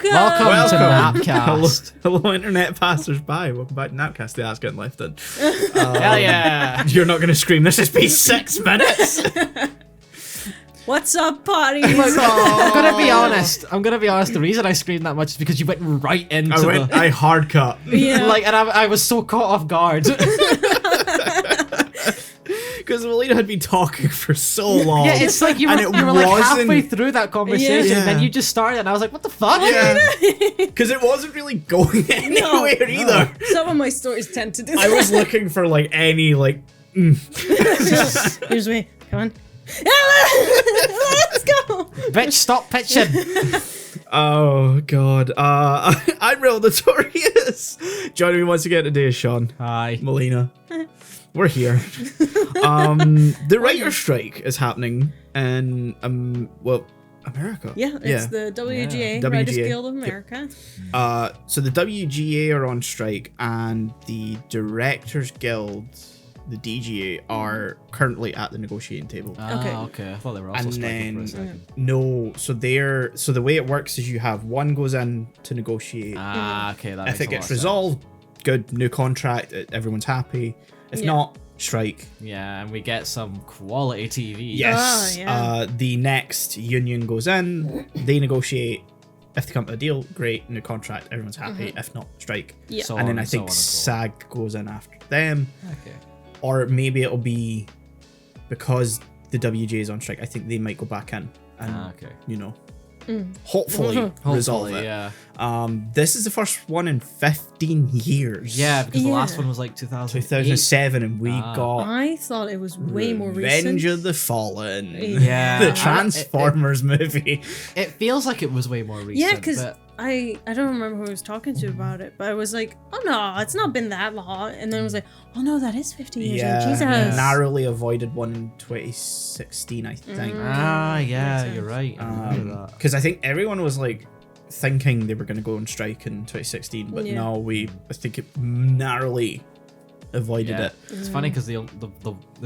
Welcome to Napcast. Hello, internet passers-by. Welcome back to Napcast. The ass getting left in. Hell yeah. You're not going to scream. This has been 6 minutes. What's up, potty? I'm gonna be honest. The reason I screamed that much is because you went right into I hard cut. Yeah. and I was so caught off guard. Because Melina had been talking for so long. Yeah, it's like you were like halfway through that conversation, Yeah. and then you just started, and I was like, "What the fuck?" Yeah. Because it wasn't really going anywhere either. Some of my stories tend to do that. I was looking for like any like. Here's me. Come on. Let's go. Bitch, stop pitching. Oh god. I'm real notorious. Joining me once again today is Sean. Hi. Melina. We're here. The writer strike is happening in America. Yeah, it's the WGA, WGA. Writers Guild of America. So the WGA are on strike, and the Directors Guild, the DGA, are currently at the negotiating table. Okay. I thought they were also striking for a second. No, so the way it works is you have one goes in to negotiate. Okay. That If makes it gets resolved, good, new contract, everyone's happy. If not, strike. Yeah, and we get some quality TV. Yes. Oh, yeah. The next union goes in, they negotiate. If they come to a deal, great, new contract, everyone's happy. If not, strike. Yeah. So And then on I so think on and so SAG goes in after them. on. Okay. Or maybe it'll be because the WGA is on strike, I think they might go back in and, Okay. hopefully resolve it. Yeah. This is the first one in 15 years. Yeah, because the last Yeah. one was like 2008. 2007, and we got I thought it was way more Revenge recent. of the Fallen. Yeah. The Transformers movie. It feels like it was way more recent. Yeah, because but I don't remember who I was talking to about it, but I was like, oh no, it's not been that long. And then I was like, oh no, that is 15 years old. Jesus. Narrowly avoided one in 2016, I think. yeah, Makes you're right. I remember that. Because I think everyone was like thinking they were going to go on strike in 2016, but no, I think it narrowly avoided it. It's funny because the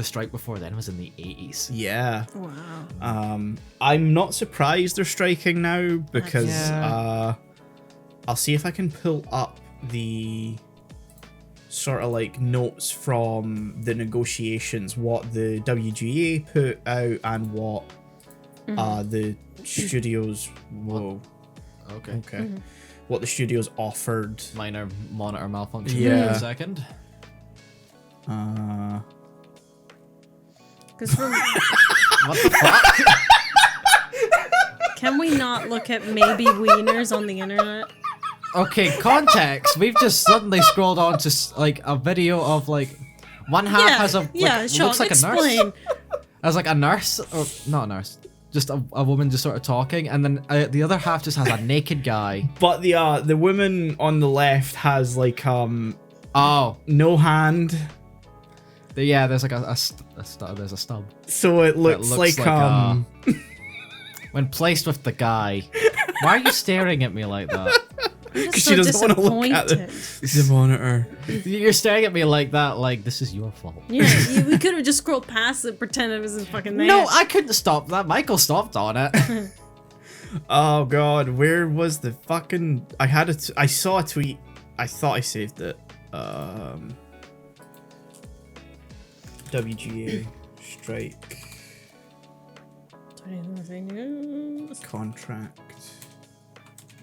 strike before then was in the 80s. Yeah. Wow. I'm not surprised they're striking now because Yeah. I'll see if I can pull up the sort of like notes from the negotiations, what the WGA put out and what the studios Okay. what the studios offered. Minor monitor malfunction. Yeah. For a second. Because What the fuck? can we not look at maybe wieners on the internet? Okay, context. We've just suddenly scrolled on to like a video of like one half has a Sean, looks like explain. a nurse. As like a nurse, or not a nurse, just a woman just sort of talking, and then the other half just has a naked guy. But the woman on the left has like Oh, no hand, yeah. There's like a stub. There's a stub. so it looks like when placed with the guy. Why are you staring at me like that? because she doesn't want to look at the monitor. You're staring at me like that, like this is your fault. Yeah, we could have just scrolled past it, pretend it was his fucking there. No, I couldn't stop that. Michael stopped on it. Oh god, where was the fucking? I saw a tweet. I thought I saved it. WGA strike contract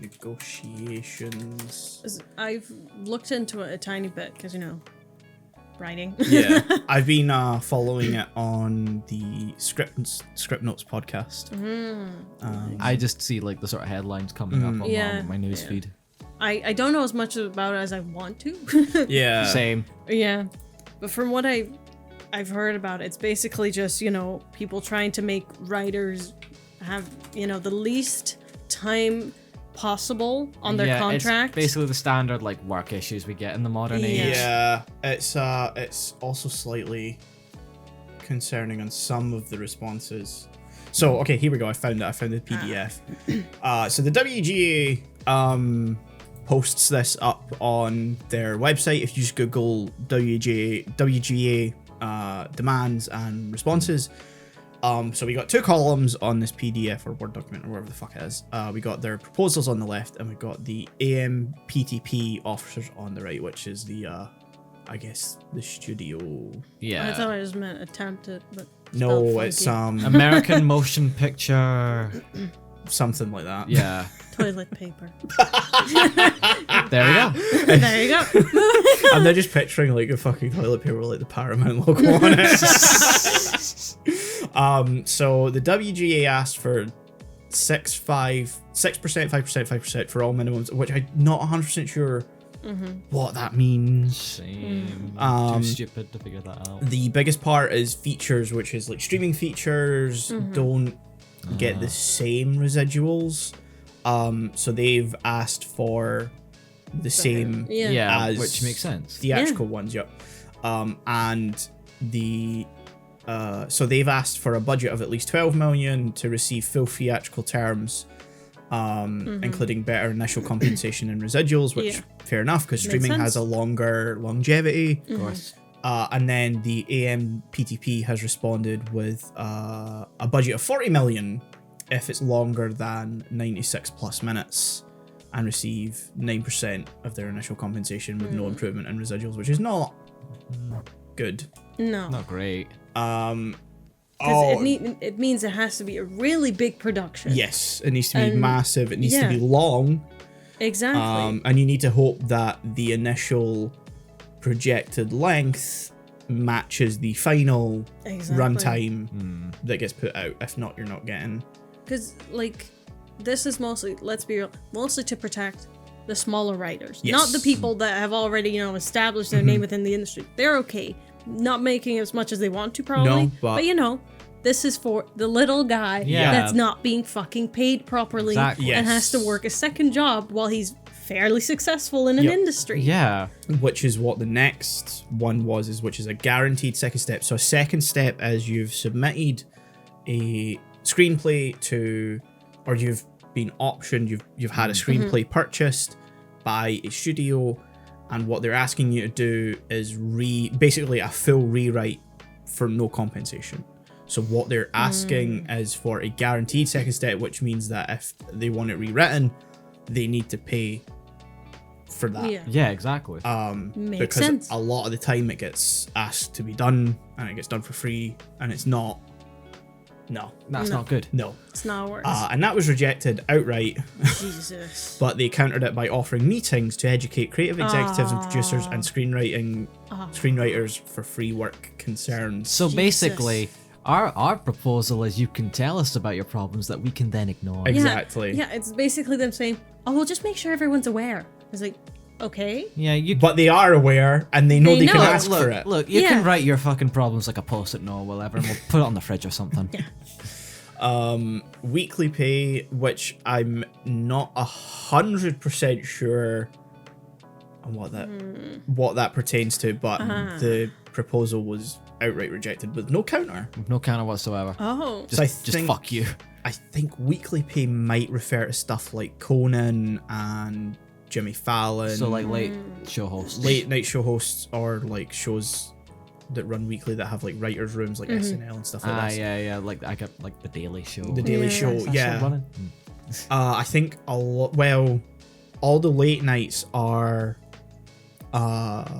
negotiations. I've looked into it a tiny bit because writing. Yeah, I've been following it on the script notes podcast. I just see like the sort of headlines coming up on my news feed. I don't know as much about it as I want to. Yeah, Same. Yeah, but from what I've heard about it, it's basically just people trying to make writers have the least time possible on their contract. It's basically the standard like work issues we get in the modern age. Yeah, it's also slightly concerning on some of the responses. So okay, here we go. I found the PDF. So the WGA posts this up on their website. If you just Google WGA demands and responses, So we got 2 columns on this PDF or Word document or whatever the fuck it is. We got their proposals on the left, and we got the AMPTP officers on the right, which is the, I guess, the studio. I Yeah. thought it was meant attempted, but No, spelled it's funky. American Motion Picture. something like that. Yeah. Toilet paper. There we go. There you go. And they're just picturing like a fucking toilet paper with like the Paramount logo on it. So the WGA asked for 6%, 5% for all minimums, which I'm not 100% sure what that means. Same. Um, Too stupid to figure that out. The biggest part is features, which is like streaming features don't get the same residuals. So they've asked for the same Yeah. Yeah, as which makes sense. theatrical ones, yep. And the so they've asked for a budget of at least 12 million to receive full theatrical terms, including better initial compensation and residuals, which fair enough because Makes streaming sense. has a longer longevity. Of course. And then the AMPTP has responded with a budget of 40 million if it's longer than 96 plus minutes, and receive 9% of their initial compensation with no improvement in residuals, which is not good. No. Not great. Because Oh, it means it has to be a really big production. yes, it needs to be And- massive. It needs to yeah. be long. Exactly. And you need to hope that the initial projected length matches the final Exactly. runtime that gets put out. If not, you're not getting. Because, like, this is mostly, let's be real, mostly to protect the smaller writers. Yes. Not the people that have already, established their name within the industry. They're okay. Not making as much as they want to, probably. No, but- this is for the little guy Yeah. that's not being fucking paid properly Exactly. and has to Yes. work a second job while he's fairly successful in an Yep. industry. Yeah. Which is what the next one which is a guaranteed second step. So a second step is you've submitted a screenplay to, or you've been optioned, you've had a screenplay purchased by a studio, and what they're asking you to do is basically a full rewrite for no compensation. So what they're asking is for a guaranteed second step, which means that if they want it rewritten, they need to pay for that. Yeah. Yeah, exactly. Makes Because sense. a lot of the time it gets asked to be done and it gets done for free, and it's not. No, That's no. not good. no. It's not worse. And that was rejected outright, Jesus. but they countered it by offering meetings to educate creative executives and producers and screenwriters for free work concerns. So Jesus. basically, our proposal is you can tell us about your problems that we can then ignore. Exactly. Yeah, it's basically them saying, "Oh, we'll just make sure everyone's aware." It's like, okay. Yeah, you But they are aware and they know They they can know. ask look, for it. Look, you Yeah. can write your fucking problems like a post-it note or whatever, and we'll put it on the fridge or something. Weekly pay, which I'm not 100% sure on what that pertains to, but the proposal was outright rejected with no counter. With no counter whatsoever. Oh. Just, So I just think- fuck you. I think weekly pay might refer to stuff like Conan and Jimmy Fallon, So like late show hosts. late night show hosts, or like shows that run weekly that have like writers' rooms like SNL and stuff like that. Yeah. Like I got like the Daily Show. The Daily Yeah. Show, Is that yeah. still running? I think all the late nights are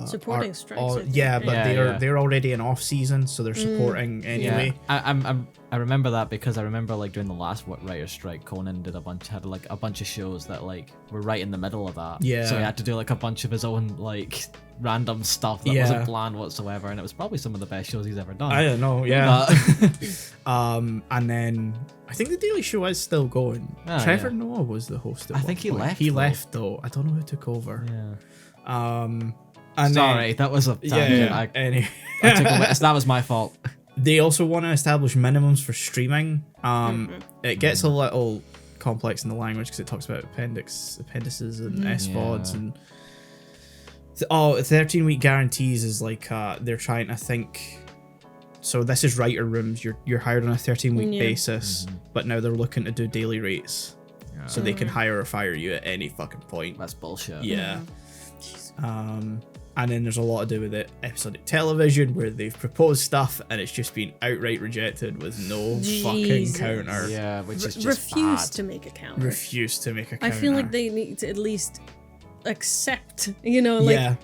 Supporting strikes, I think, yeah, right? but Yeah. they're already in off season, so they're supporting anyway. Yeah, I remember that because I remember like during the last writer's strike, Conan had a bunch of shows that like were right in the middle of that. Yeah. So he had to do like a bunch of his own like random stuff that Yeah. wasn't planned whatsoever, and it was probably some of the best shows he's ever done. I don't know, yeah. But- And then I think the Daily Show is still going. Ah, Trevor yeah. Noah was the host. At I one think he point. left, He though. left though. I don't know who took over. yeah. And Sorry, that was a Then, tangent. yeah. Anyway. I took away, that was my fault. They also want to establish minimums for streaming. It gets a little complex in the language because it talks about appendices and SVODs Yeah. and 13-week guarantees is like they're trying to think. So this is writer rooms. You're hired on a 13-week Yeah. basis, but now they're looking to do daily rates, so they can hire or fire you at any fucking point. That's bullshit. Yeah. And then there's a lot to do with the episodic television where they've proposed stuff and it's just been outright rejected with no fucking Jesus. counter. Yeah, which is just refuse bad. to make a counter. Refuse to make a I counter. feel like they need to at least accept, you know, like yeah.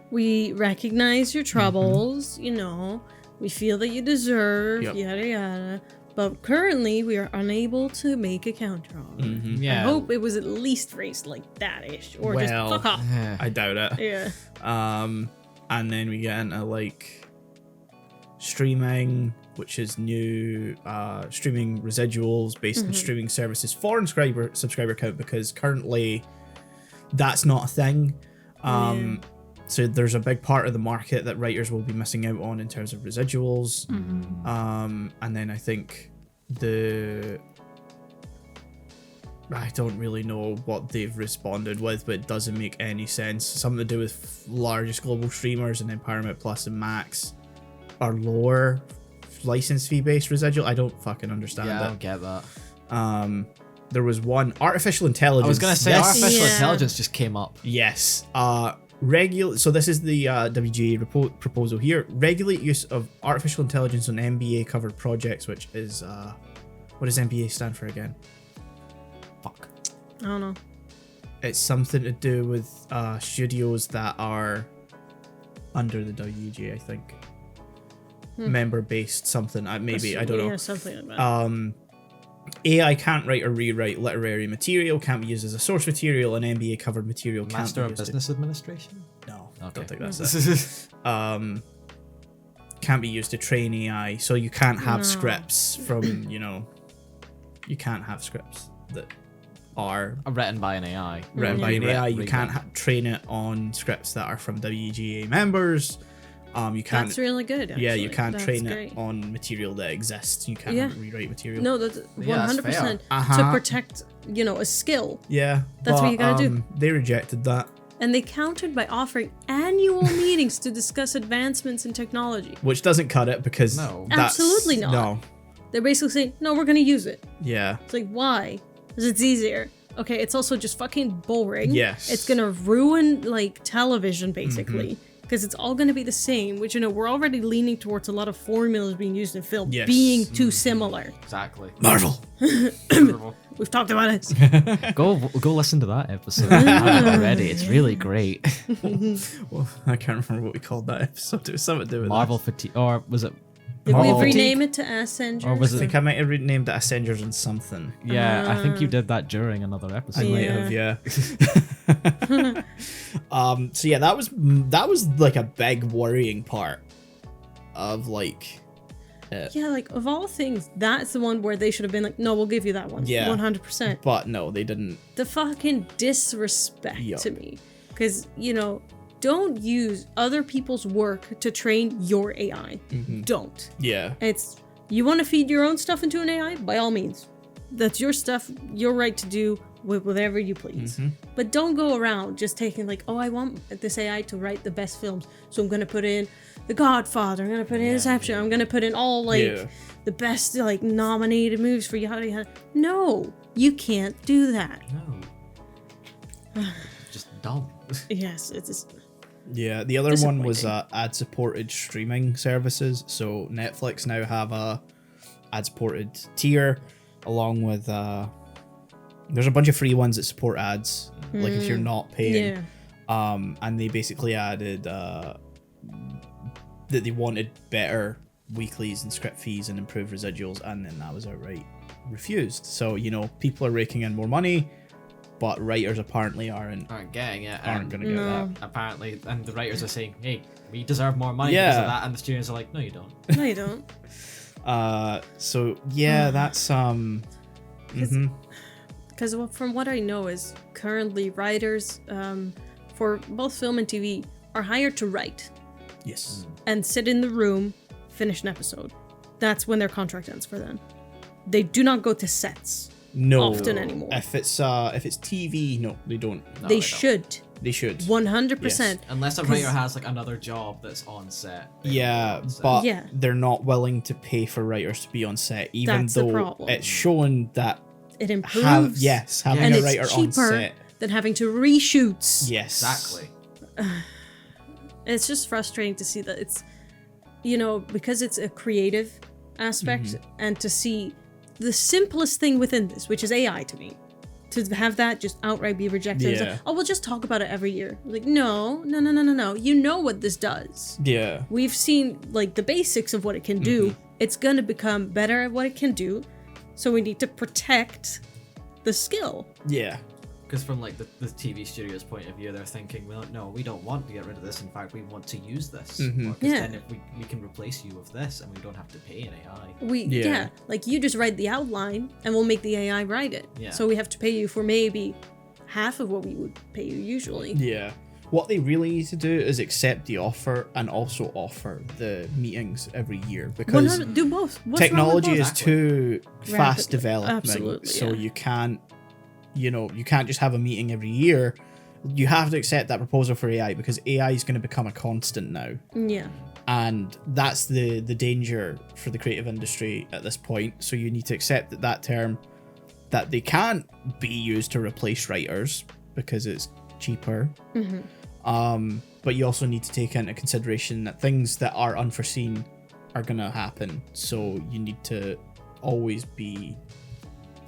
we recognize your troubles, you know, we feel that you deserve, Yep. yada yada. But currently, we are unable to make a counter on it. Mhm. Yeah. I hope it was at least phrased like that-ish, or just Well, fuck off. Yeah. I doubt it. Yeah. And then we get into like streaming, which is new, streaming residuals based on streaming services foreign subscriber count, because currently that's not a thing. So there's a big part of the market that writers will be missing out on in terms of residuals. And then I think I don't really know what they've responded with, but it doesn't make any sense. Something to do with largest global streamers, and then Paramount Plus and Max are lower license fee based residual. I don't fucking understand Yeah, I it. don't get that. There was one artificial intelligence. I was gonna say This- artificial Yeah. intelligence just came up. Yes. So this is the WGA proposal here. Regulate use of artificial intelligence on NBA covered projects, which is what does NBA stand for again? Fuck. I don't know. It's something to do with studios that are under the WGA, I think. Member based something. Maybe, I don't know. Yeah, something like that. AI can't write or rewrite literary material, can't be used as a source material, and NBA covered material can't Master be of used Business Administration? No, Okay. don't think that's it. Can't be used to train AI, so you can't have scripts from, you can't have scripts that are Written by an AI. written by an Rewritten- AI. You rewritten. can't train it on scripts that are from WGA members. You can't. That's really good. Actually. Yeah, you can't That's train great. it on material that exists. You can't Yeah. rewrite material. No, that's Yeah, that's 100% fair. to Uh-huh. protect, a skill. Yeah, That's what you gotta do. They rejected that, And they countered by offering annual meetings to discuss advancements in technology. which doesn't cut it because No. that's, Absolutely not. No, They're basically saying, no, we're going to use it. yeah, It's like, why? Because it's easier. Okay, it's also just fucking boring. Yes. It's going to ruin, television, basically. Because it's all going to be the same, which, we're already leaning towards a lot of formulas being used in film Yes. being too similar. Exactly. Marvel. We've talked about it. Go listen to that episode already. It's really great. Well, I can't remember what we called that episode. It was something to do with Marvel fatigue, or was it? Did Marvel we fatigue? rename it to Ascenders? Or was I it? think I might have renamed it Ascenders and something. Yeah, I think you did that during another episode. I might Yeah. have, yeah. So yeah, that was like a big worrying part of Yeah, of all things, that's the one where they should have been like, no, we'll give you that one. Yeah. 100%. but no, they didn't. The fucking disrespect Yup. to me. Because, don't use other people's work to train your AI. Don't. Yeah. You want to feed your own stuff into an AI? By all means. That's your stuff, your right to do with whatever you please. But don't go around just taking I want this AI to write the best films. So I'm going to put in The Godfather, I'm going to put in Inception, I'm going to put in all Yeah. the best nominated movies for yada yada. No, you can't do that. No. Just dumb. Yes, it's Yeah, the other one was Disappointing. ad-supported streaming services. So Netflix now have a ad-supported tier, along with there's a bunch of free ones that support ads, like if you're not paying. yeah. And they basically added that they wanted better weeklies and script fees and improved residuals, and then that was outright refused. So people are raking in more money, but writers apparently aren't Getting it. going to get No. that. Apparently, and the writers are saying, "Hey, we deserve more money because Yeah. of that," and the studios are like, "No, you don't." No, you don't. So yeah, that's Because from what I know is currently writers for both film and TV are hired to write yes. and sit in the room, finish an episode. That's when their contract ends for them. They do not go to sets No. often anymore. If it's TV, no, they don't. No, they don't. should. They should. 100%. Unless a writer has another job that's on set. they Yeah, go on set. but Yeah. they're not willing to pay for writers to be on set, even That's the though problem. it's shown that It improves. having and a it's writer on cheaper set. than having to reshoots. Yes. Exactly. It's just frustrating to see that it's, because it's a creative aspect, and to see the simplest thing within this, which is AI to me, to have that just outright be rejected. It's like, oh, we'll just talk about it every year. Like, no. You know what this does. Yeah. We've seen like the basics of what it can do. It's gonna become better at what it can do. So we need to protect the skill. Yeah. Because from like the TV studio's point of view, they're thinking, well, no, we don't want to get rid of this. In fact, we want to use this. Because then if we can replace you with this, and we don't have to pay an AI. Like you just write the outline, and we'll make the AI write it. Yeah. So we have to pay you for maybe half of what we would pay you usually. Yeah. What they really need to do is accept the offer and also offer the meetings every year, because do both. What's technology wrong with is both? too fast Rapidly. developing. Absolutely, so yeah. you can't just have a meeting every year. You have to accept that proposal for AI, because AI is going to become a constant now. Yeah. And that's the danger for the creative industry at this point. So you need to accept that term, that they can't be used to replace writers because it's cheaper. But you also need to take into consideration that things that are unforeseen are gonna happen. So you need to always be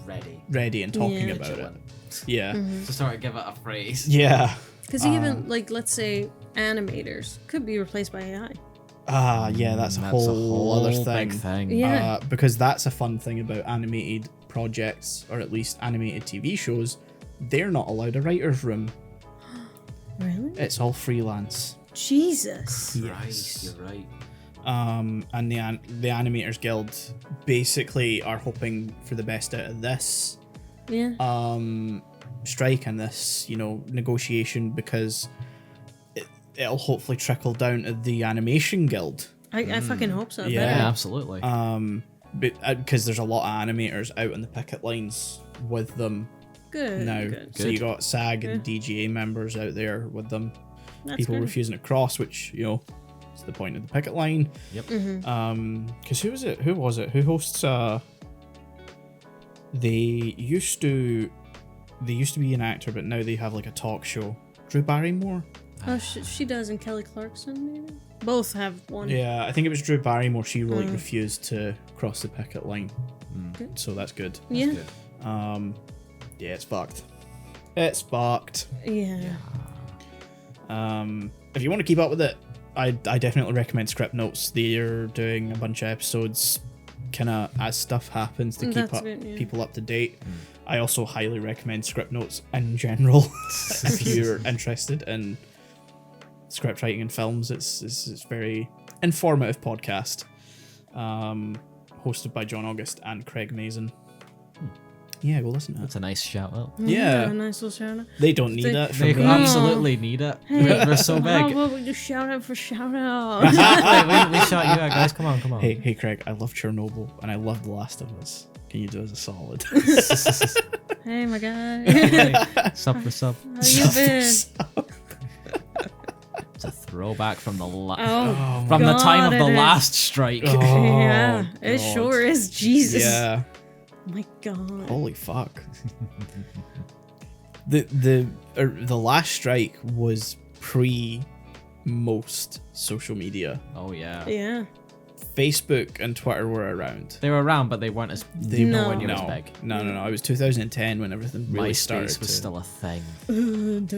ready and talking about it. Yeah. To sort of give it a phrase. Yeah. Because even like, let's say animators could be replaced by AI. Yeah, that's a whole other big thing. thing. Yeah. Because that's a fun thing about animated projects, or at least animated TV shows. They're not allowed a writer's room. Really? It's all freelance. Jesus. Christ, you're right. And the Animators Guild basically are hoping for the best out of this Yeah. strike and this, negotiation, because it'll hopefully trickle down to the Animation Guild. I fucking hope so. Yeah. Better. Absolutely. Because there's a lot of animators out on the picket lines with them Good. now. Good. So you got SAG and DGA members out there with them. That's People good. refusing to cross, which is the point of the picket line. Yep. Because who was it? Who hosts? They used to be an actor, but now they have like a talk show. Drew Barrymore. Oh, she does, and Kelly Clarkson maybe. Both have one. Yeah, I think it was Drew Barrymore. She refused to cross the picket line, so that's good. Yeah. Good. Yeah, it's fucked. It's fucked. Yeah. If you want to keep up with it, I definitely recommend Script Notes. They're doing a bunch of episodes kind of as stuff happens to keep That's up good, yeah. people up to date. I also highly recommend Script Notes in general if you're interested in script writing and films. It's very informative podcast, hosted by John August and Craig Mason. Yeah, go listen to it. That's a nice shout out. Yeah. A nice little shout out. They don't need it They from me. absolutely need it. Hey, We're so How big. about we just shout out for shout out? we shout you out, guys. Come on. Hey, Craig, I love Chernobyl and I love The Last of Us. Can you do us a solid? Hey, my guy. Hey, sub for sub. How you been? It's a throwback from the Oh, from the time of God, the it is. last strike. Yeah, it God. sure is. Jesus. Yeah. Oh my God. Holy fuck. The last strike was pre most social media. Oh yeah. Yeah. Facebook and Twitter were around. They were around, but they weren't as nowhere near as big. No. It was 2010 when everything really started. MySpace was to... still a thing.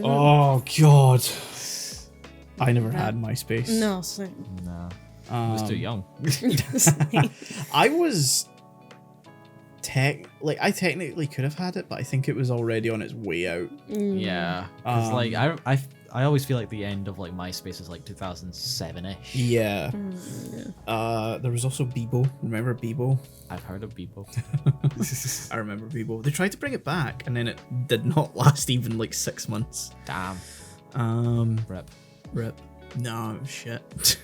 Oh god. I never had MySpace. No, same. No, I was too young. I was I technically could have had it, but I think it was already on its way out. Yeah, 'cause, like I always feel like the end of like MySpace is like 2007ish. Yeah. There was also Bebo. Remember Bebo? I've heard of people. I remember Bebo. They tried to bring it back, and then it did not last even like 6 months. Damn. Rip. No shit.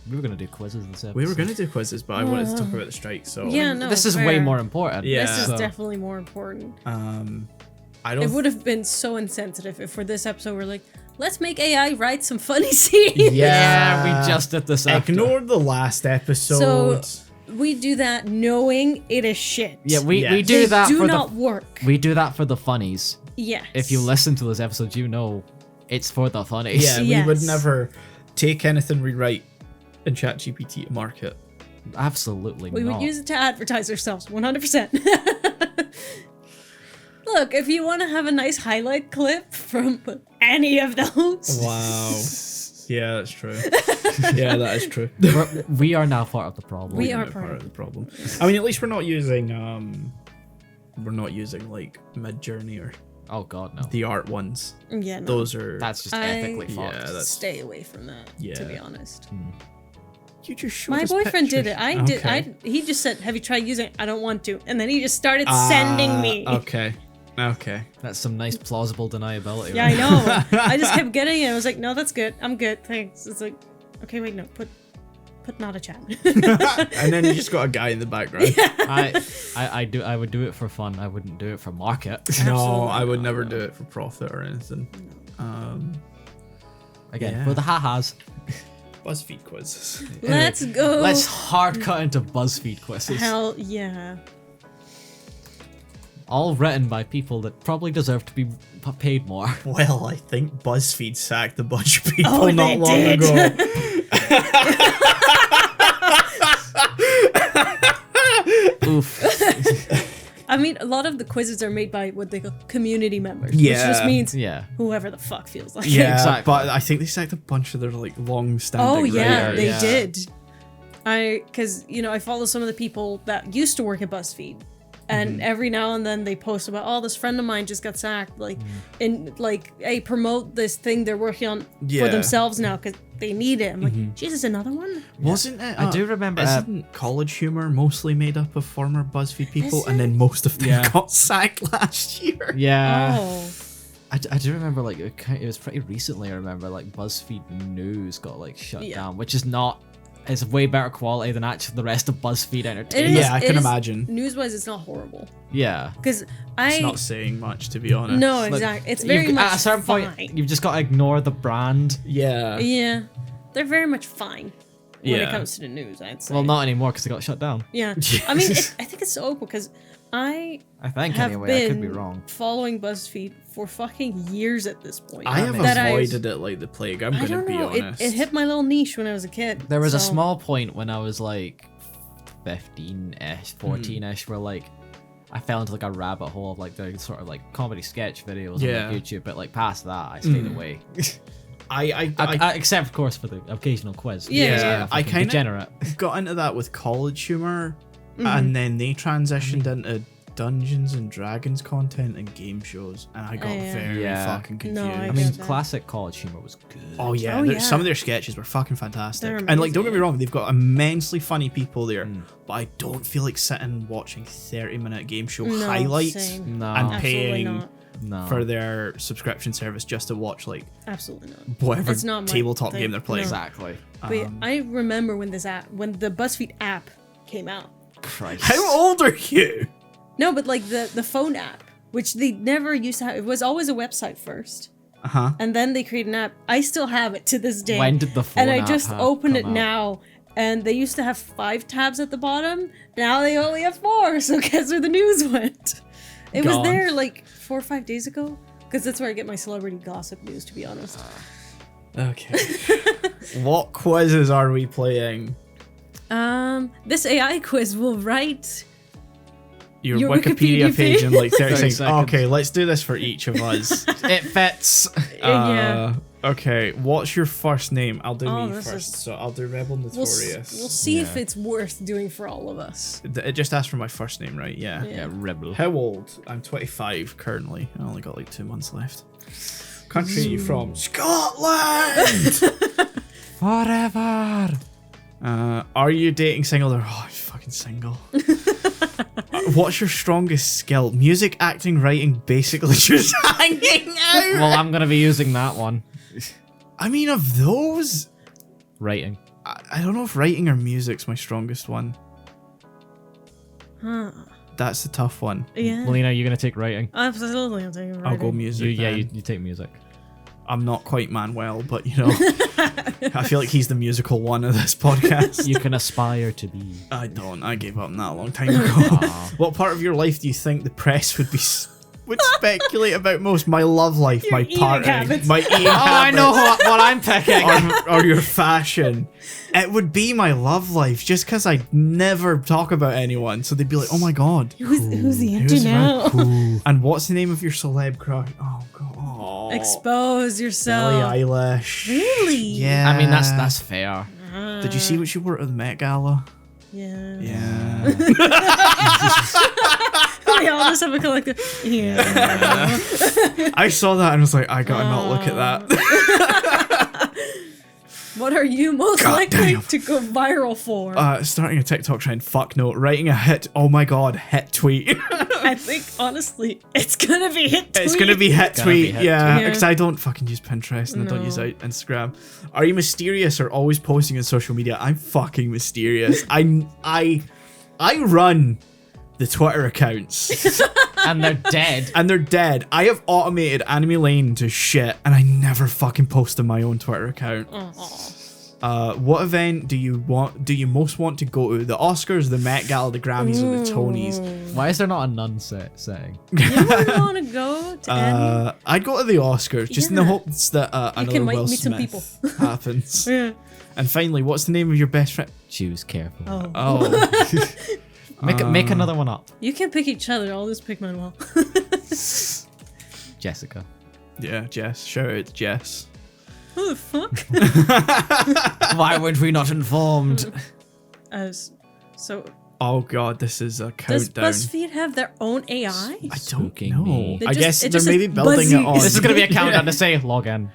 We were gonna do quizzes this episode. We were gonna do quizzes, but I wanted to talk about the strike. So Yeah, no. This is fair. way more important. Yeah. This is So- definitely more important. I don't. It would have been so insensitive if for this episode we're like, let's make AI write some funny scenes. Yeah, we just did this after. Ignore the last episode. So we do that knowing it is shit. Yeah, we Yes. do They that do for not the work. we do that for the funnies. Yes. If you listen to those episodes, you know it's for the funnies. Yeah, we would Yes. never. take anything we write in ChatGPT to market? Absolutely We not. would use it to advertise ourselves, 100%. Look, if you want to have a nice highlight clip from any of those. Wow. Yeah, that's true. Yeah, that is true. We are now part of the problem. We are part of the problem. I mean, at least we're not using like Midjourney or Oh god, no. the art ones. Yeah, no. Those are That's just ethically yeah, fucked. that's Stay away from that, to be honest. you just showed My us boyfriend pictures. did it. He just said, "Have you tried using it?" I don't want to. And then he just started sending me. Okay. That's some nice plausible deniability. Yeah, right? I know. I just kept getting it. I was like, "No, that's good. I'm good. Thanks." It's like, "Okay, wait, no. Put not a chat." And then you just got a guy in the background. I would do it for fun. I wouldn't do it for market. No, I would never do it for profit or anything. Again, for the ha-has. BuzzFeed quizzes. Let's go. Let's hard cut into BuzzFeed quizzes. Hell yeah. All written by people that probably deserve to be paid more. Well, I think BuzzFeed sacked a bunch of people Oh, not they long did. ago. Oof. I mean, a lot of the quizzes are made by what they call community members, Yeah. which just means Yeah. whoever the fuck feels like Yeah, it. Exactly. but I think they sacked a bunch of their like long-standing. Oh yeah, writers. they yeah. did. Because I follow some of the people that used to work at BuzzFeed, and every now and then they post about, oh, this friend of mine just got sacked, like, hey, promote this thing they're working on Yeah. for themselves now because they need it. I'm like, Jesus, another one? Wasn't it? I do remember. Isn't College Humor mostly made up of former BuzzFeed people, Is and then most of them Yeah. got sacked last year? Yeah. Oh, I do remember, like, it was pretty recently. I remember, like, BuzzFeed News got like shut down, which is not. It's way better quality than actually the rest of BuzzFeed Entertainment. Yeah, I can imagine. News-wise, it's not horrible. Yeah. Because It's not saying much, to be honest. No, Like, exactly. It's very you've- much at a certain fine. point, you've just got to ignore the brand. Yeah. Yeah, they're very much fine when it Yeah. comes to the news, I'd say. Well, not anymore because they got shut down. Yeah. I mean, I think it's so cool because I think have anyway. been I could be wrong. following BuzzFeed for fucking years at this point. I have That avoided it like the plague, I'm I going to don't be know. honest. It hit my little niche when I was a kid. There was a so- small point when I was like 15-ish, 14-ish, where like I fell into like a rabbit hole of like the sort of like comedy sketch videos Yeah. on like, YouTube, but like past that, I stayed away. I Except of course for the occasional quiz. Yeah, Because yeah. I'm I fucking kinda- degenerate. got into that with College Humor, and then they transitioned into Dungeons and Dragons content and game shows, and I got Yeah. very Yeah. fucking confused. No, I I mean, get that. classic college humor was good. Oh yeah, Oh, yeah. some of their sketches were fucking fantastic. They're And like, don't get me amazing. wrong, they've got immensely funny people there, but I don't feel like sitting watching 30-minute game show No, highlights same. No, and Absolutely paying not. no. for their subscription service just to watch like Absolutely not. whatever It's not my tabletop thing. game they're playing. Exactly. But yeah, I remember when when the BuzzFeed app came out. Christ. How old are you? No, but like the phone app, which they never used to have. It was always a website first. Uh-huh. And then they created an app. I still have it to this day. When did the phone And I app just have opened come it out? now. And they used to have 5 tabs at the bottom. Now they only have 4. So guess where the news went? It was Gone. there like 4 or 5 days ago. Because that's where I get my celebrity gossip news, to be honest. Okay. What quizzes are we playing? This AI quiz will write. Your Your Wikipedia Wikipedia page in like 30 30 seconds. seconds. Okay, let's do this for each of us. It fits. Yeah. Okay, what's your first name? I'll do Oh, me this first. is- So I'll do Rebel We'll Notorious. see if it's worth doing for all of us. It just asked for my first name, right? Yeah. Yeah, rebel. How old? I'm 25 currently. I only got like 2 months left. Country are you from? Scotland! Forever. Are you dating, single, or oh, I'm fucking single? What's your strongest skill? Music, acting, writing, basically just hanging out. Well, I'm gonna be using that one. I mean, of those, Writing. I don't know if writing or music's my strongest one. Huh. That's the tough one. Yeah. Melina, you're gonna take writing. Absolutely, I'm taking I'll go music. then. You take music. I'm not quite Manuel, but you know, I feel like he's the musical one of this podcast. You can aspire to be. I don't. I gave up on that a long time ago. What part of your life do you think the press would be would speculate about most? My love life, Your my eating party, habits. my eating habits. I know what I'm picking. or your fashion. It would be my love life, just because I never talk about anyone. So they'd be like, oh my god. Who's the into Who's now? cool. And what's the name of your celeb crush? Oh god. Oh, Expose yourself. Billie Eilish. Really? Yeah. I mean, that's fair. Did you see what she wore at the Met Gala? Yeah. Yeah. We all just have a collective. Yeah. I saw that and was like, I gotta not look at that. What are you most God likely damn. to go viral for? Starting a TikTok trend, fuck no. Writing a hit, oh my god, hit tweet. I think, honestly, it's gonna be hit tweet. It's gonna be hit tweet, yeah. tweet. Because I don't fucking use Pinterest and I don't use Instagram. Are you mysterious or always posting on social media? I'm fucking mysterious. I run the Twitter accounts. And they're dead. And they're dead. I have automated Anime Lane to shit, and I never fucking post on my own Twitter account. What event do you most want to go to? The Oscars, the Met Gala, the Grammys, or the Tonys? Why is there not a nun setting? You ever want to go to any? I'd go to the Oscars just in the hopes that another can Will meet some Smith happens. Yeah. And finally, what's the name of your best friend? Choose careful. Oh. Make another one up. You can pick each other. I'll just pick mine well. Jessica. Yeah, Jess. Shout out to Jess. Who the fuck? Why weren't we not informed? So Oh god, this is a does countdown. BuzzFeed have their own AI? I don't Spooking know. me. I guess it they're just maybe says building Buzzy. it on. This is going to be a countdown to say log in.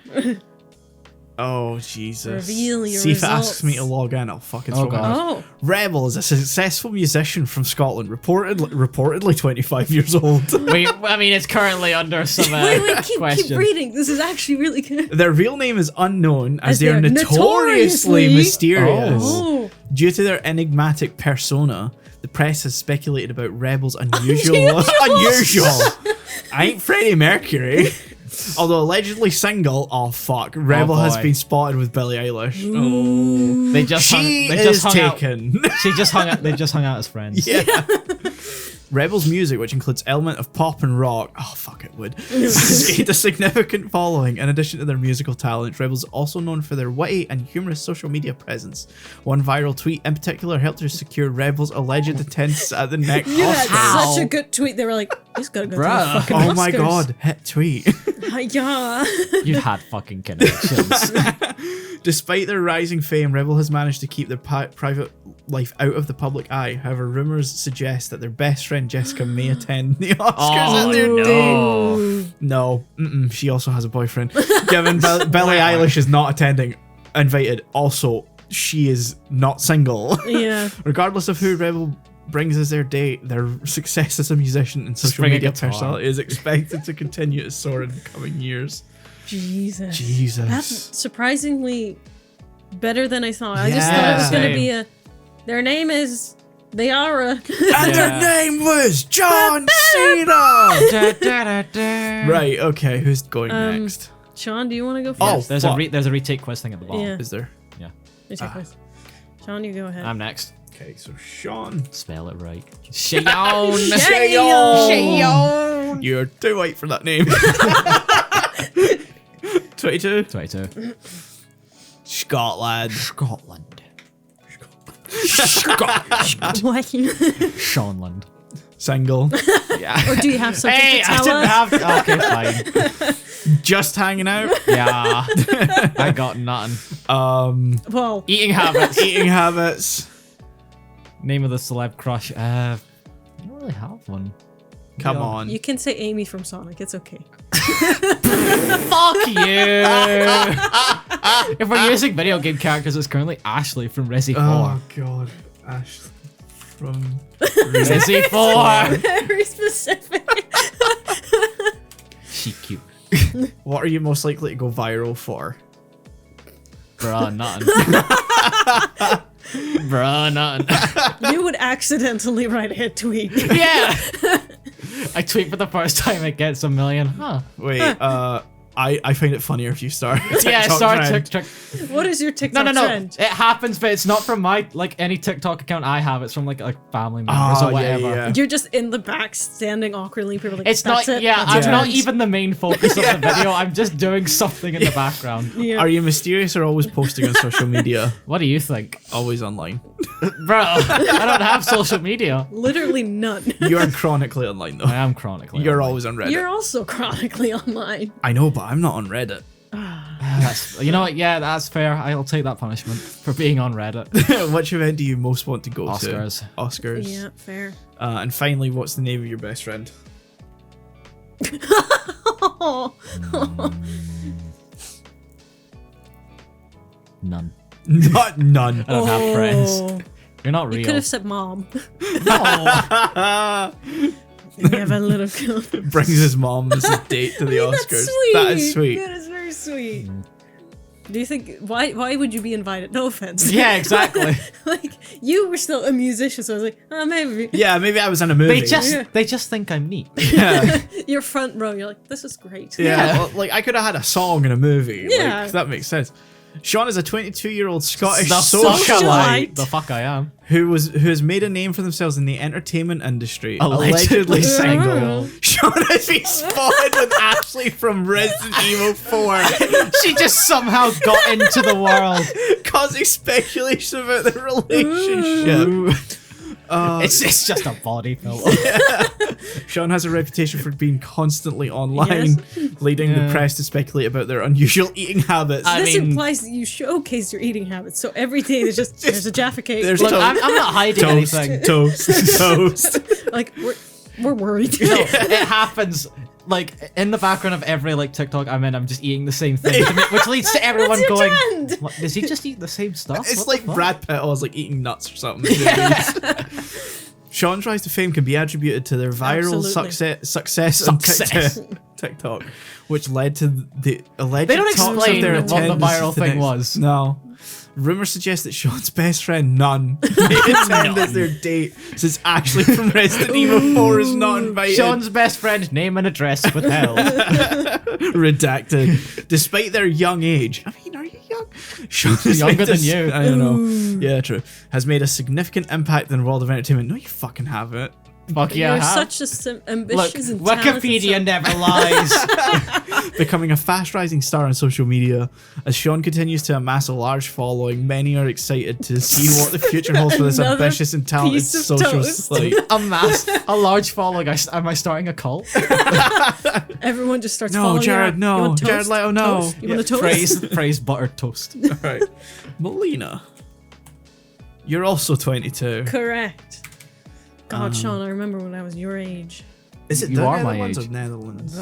Oh Jesus! Reveal your See if it asks me to results. log in, I'll fucking Oh, throw God. it. Oh. Rebel is a successful musician from Scotland, reportedly 25 years old. I mean, it's currently under some Wait, keep question. reading. This is actually really good. Their real name is unknown as they They're are notoriously notoriously- mysterious. Oh. Due to their enigmatic persona, the press has speculated about Rebel's unusual. I ain't Freddie Mercury. Although allegedly single, oh fuck, Rebel has boy. been spotted with Billie Eilish. Oh, they just She hung, they just is hung out. taken. She just hung out. They just hung out as friends. Yeah. Rebel's music, which includes element of pop and rock, oh fuck it would, has gained a significant following. In addition to their musical talent, Rebel's also known for their witty and humorous social media presence. One viral tweet in particular helped her secure Rebel's alleged attendance at the next You had Oscars. such a good tweet. They were like, he's gotta go to Bruh. the fucking Oh my Oscars. god, hit tweet. Yeah. You had fucking connections. Despite their rising fame, Rebel has managed to keep their private life out of the public eye. However, rumors suggest that their best friend Jessica may attend the Oscars at their day. No, she also has a boyfriend. Given Billie Eilish is not attending, invited. Also, she is not single. Yeah. Regardless of who Rebel brings as their date, their success as a musician and social bring a media guitar. personality is expected to continue to soar in the coming years. Jesus. That's Jesus. surprisingly better than I thought. I just thought it was Yeah. gonna be their name is Theyara. And their name was John Cena! Right, okay, who's going next? Sean, do you want to go Oh, first? there's fuck. there's a retake quiz thing at the bottom. Yeah. Is there? Retake quiz. Sean, you go ahead. I'm next. Okay, so Sean. Spell it right. Shayon. Shayon. You're too white for that name. 22? 22. Scotland. Scotland. What? Seanland. Single. Yeah. Or do you have something Hey, to I tell didn't us? have. Okay, fine. Just hanging out. Yeah. I got nothing. Well, Eating habits. Eating habits. Name of the celeb crush. I don't really have one. Come Yeah. on. you can say Amy from Sonic. It's okay. Fuck you. If we're using video game characters, it's currently Ashley from Resi 4. Oh god. Ashley from Resi 4. Very specific. She cute. What are you most likely to go viral for? Bruh, nothing. Bruh, nothing. You would accidentally write a hit tweet. Yeah. I tweet for the first time, it gets 1 million. Huh. Wait, I find it funnier if you start. Yeah, start TikTok. What is your TikTok No. trend? It happens, but it's not from my any TikTok account I have. It's from like family members or whatever. Yeah. You're just in the back standing awkwardly. People are like, It's that's not. it. Yeah, That's I'm it. not even the main focus of the video. I'm just doing something in the background. Yeah. Are you mysterious or always posting on social media? What do you think, Always online. bro? I don't have social media. Literally none. You are chronically online though. I am chronically. You're online. always on Reddit. You're also chronically online. I know, but I'm not on Reddit. You know what? Yeah, that's fair. I'll take that punishment for being on Reddit. Which event do you most want to go Oscars. to? Oscars. Yeah, fair. And finally, what's the name of your best friend? None. Not none. I don't have friends. You're not real. You could have said mom. No. You have a little girl. Brings his mom as a date to the Oscars. That's sweet. That is sweet. That is very sweet. Do you think why would you be invited? No offense. Yeah, exactly. Like you were still a musician, so I was like, oh maybe. Yeah, maybe I was in a movie. They just think I'm neat. Yeah. You're front row. You're like, this is great. Yeah. Well, like I could have had a song in a movie. Yeah. Like, that makes sense. Sean is a 22-year-old Scottish The socialite The fuck I am. who has made a name for themselves in the entertainment industry. Allegedly single. Sean has been spotted with Ashley from Resident Evil 4, She just somehow got into the world. causing speculation about their relationship. It's just a body pillow. Sean has a reputation for being constantly online, leading the press to speculate about their unusual eating habits. This implies that you showcase your eating habits. So every day there's a Jaffa cake. There's Look, toast, I'm not hiding anything. toast. Like we're worried. No, it happens. Like in the background of every like TikTok I'm in, I'm just eating the same thing, which leads to everyone That's your going, trend. "What, does he just eat the same stuff?" It's What like the fuck?" Brad Pitt was like eating nuts or something. Sean's rise to fame can be attributed to their viral Absolutely. success on TikTok, which led to the alleged They don't talks explain of their what the attendance viral to the thing next- was. No. Rumors suggest that Sean's best friend, None, may attend as their date, since Ashley from Resident Evil 4 is not invited. Sean's best friend, name and address withheld. Redacted. Despite their young age. I mean, are you young? Sean has Younger made than you. I don't know. Yeah, true. Has made a significant impact in the world of entertainment. No, you fucking haven't. Fuck yeah, I You're have. such a Look, ambitious and talented Wikipedia son. never lies. Becoming a fast-rising star on social media. As Sean continues to amass a large following, many are excited to see what the future holds for this Another ambitious and talented piece of social toast. site. A large following. Am I starting a cult? Everyone just starts No, following Jared, you. no. You want toast? Jared Leto, no. Toast? You want a toast? Praise buttered toast. Right. Melina. You're also 22. Correct. God, Sean, I remember when I was your age. Is it You the are my Netherlands age. or Netherlands?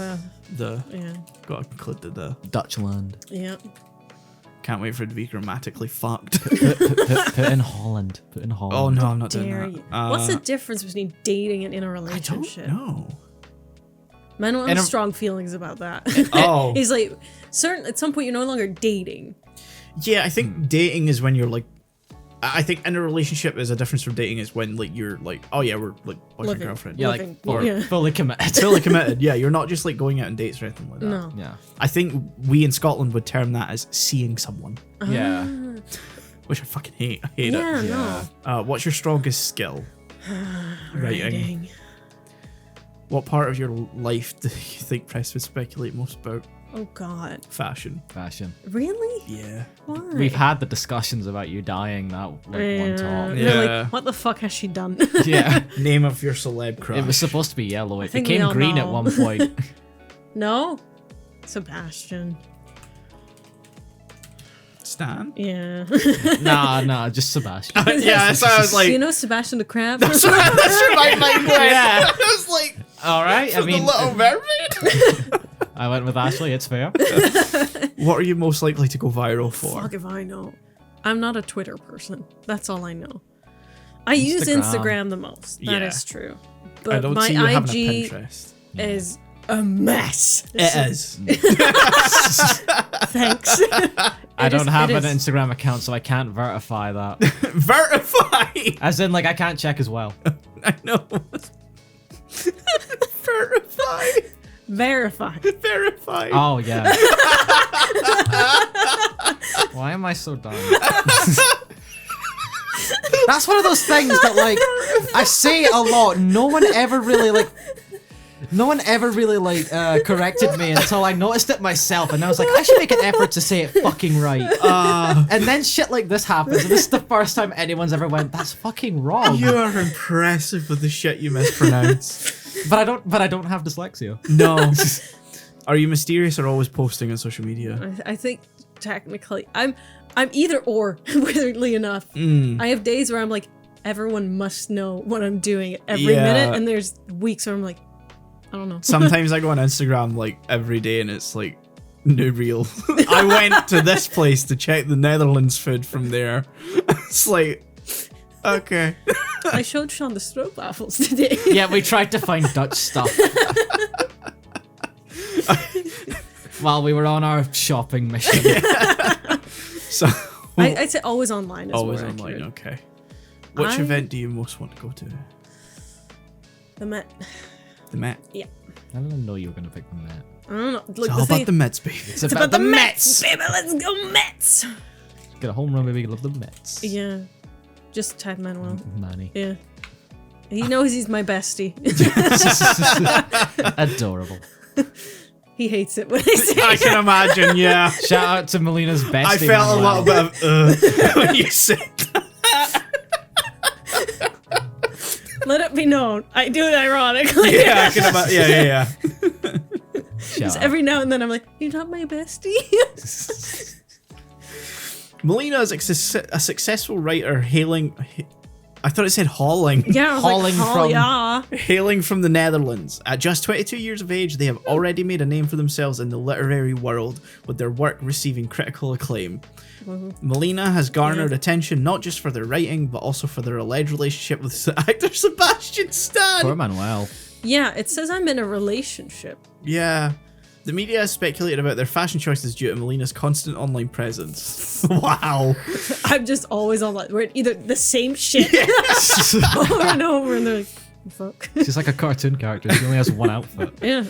The. Yeah. Got to include the. Dutchland. Yeah. Can't wait for it to be grammatically fucked. Put in Holland. Put in Holland. Oh no, I'm not doing Dare that. you. What's the difference between dating and in a I don't relationship? know. Man, I In have a- strong feelings about that. Oh. He's like, at some point, you're no longer dating. Yeah, I think dating is when you're like. I think in a relationship is a difference from dating is when like you're like, oh yeah, we're like boyfriend Living. girlfriend. Yeah, Living. like Yeah. fully committed. Totally committed. Yeah, you're not just like going out on dates or anything like that. No. Yeah. I think we in Scotland would term that as seeing someone, Yeah. which I fucking hate. I hate Yeah, it. no. What's your strongest skill? Writing. What part of your life do you think press would speculate most about? Oh, God. Fashion. Fashion. Really? Yeah. Why? We've had the discussions about you dying that like one talk. They're Yeah. like, what the fuck has she done? Yeah. Name of your celeb crush. It was supposed to be yellow. It think we became all green at know. one point. No? Sebastian. Stan. Yeah. nah, just Sebastian. Yeah, so I was like, Do you know Sebastian the Crab? that's where my mind went. Yeah. I was like, All right. I the mean, Little Mermaid. I went with Ashley. It's fair. What are you most likely to go viral for? Fuck if I know. I'm not a Twitter person. That's all I know. I use Instagram the most. That is Yeah. true. I But don't my see you having a IG Pinterest. is a mess. It is. Thanks. I don't have an is. Instagram account, so I can't verify that. Verify. As in, like, I can't check as well. I know. Verify. Verified. Verified. Oh, yeah. Why am I so dumb? That's one of those things that, like, I say a lot. No one ever really corrected me until I noticed it myself, and I was like, I should make an effort to say it fucking right. And then shit like this happens, and this is the first time anyone's ever went, that's fucking wrong. You are impressive with the shit you mispronounce. But I don't have dyslexia. No. Are you mysterious or always posting on social media? I think technically I'm either or, weirdly enough. I have days where I'm like, everyone must know what I'm doing every minute, and there's weeks where I'm like, I don't know. Sometimes I go on Instagram like every day and it's like new reel. I went to this place to check the Netherlands food from there. It's like, okay. I showed Sean the stroopwafels today. Yeah, we tried to find Dutch stuff. While we were on our shopping mission. So I'd say always online is always more online, accurate. okay. Which event do you most want to go to? The Met. The Met? Yeah. I didn't know you were gonna pick the Met. I don't know. It's all about the Mets, baby. It's about the Mets, baby. Let's go Mets. Get a home run, baby. Love the Mets. Yeah. Just type Manuel. Manny. Yeah. He knows he's my bestie. Adorable. He hates it when I say I can imagine, yeah. Shout out to Melina's bestie. I felt Manuel. a little bit of when you said that. Let it be known. I do it ironically. Yeah, I can imagine. Yeah. Just every now and then I'm like, you're not my bestie? Melina is a successful writer hailing... I thought it said hauling. Yeah, I was Hauling like, from- yeah. Hailing from the Netherlands. At just 22 years of age, they have already made a name for themselves in the literary world, with their work receiving critical acclaim. Melina has garnered attention not just for their writing, but also for their alleged relationship with actor Sebastian Stan. Poor Manuel. Yeah, it says I'm in a relationship. Yeah. The media has speculated about their fashion choices due to Melina's constant online presence. Wow. I'm just always online. We're either the same shit over and over, and they're like, fuck. She's like a cartoon character. She only has one outfit. Yeah.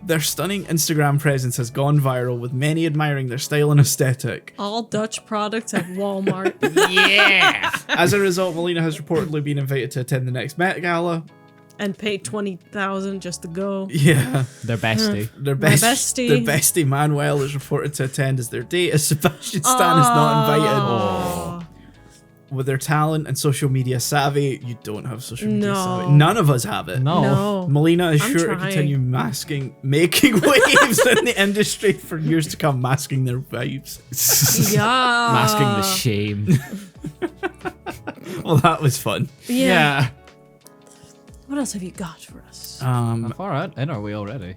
Their stunning Instagram presence has gone viral, with many admiring their style and aesthetic. All Dutch products at Walmart. Yeah. As a result, Melina has reportedly been invited to attend the next Met Gala. And paid $20,000 just to go. Yeah. Their bestie. Their My bestie. Their bestie Manuel is reported to attend as their date, as Sebastian Stan is not invited. Oh. With their talent and social media savvy, you don't have social media No. savvy. None of us have it. No. Melina is I'm sure to trying. continue making waves in the industry for years to come, masking their vibes. Yeah. Masking the shame. Well, that was fun. Yeah. What else have you got for us? How far out in are we already?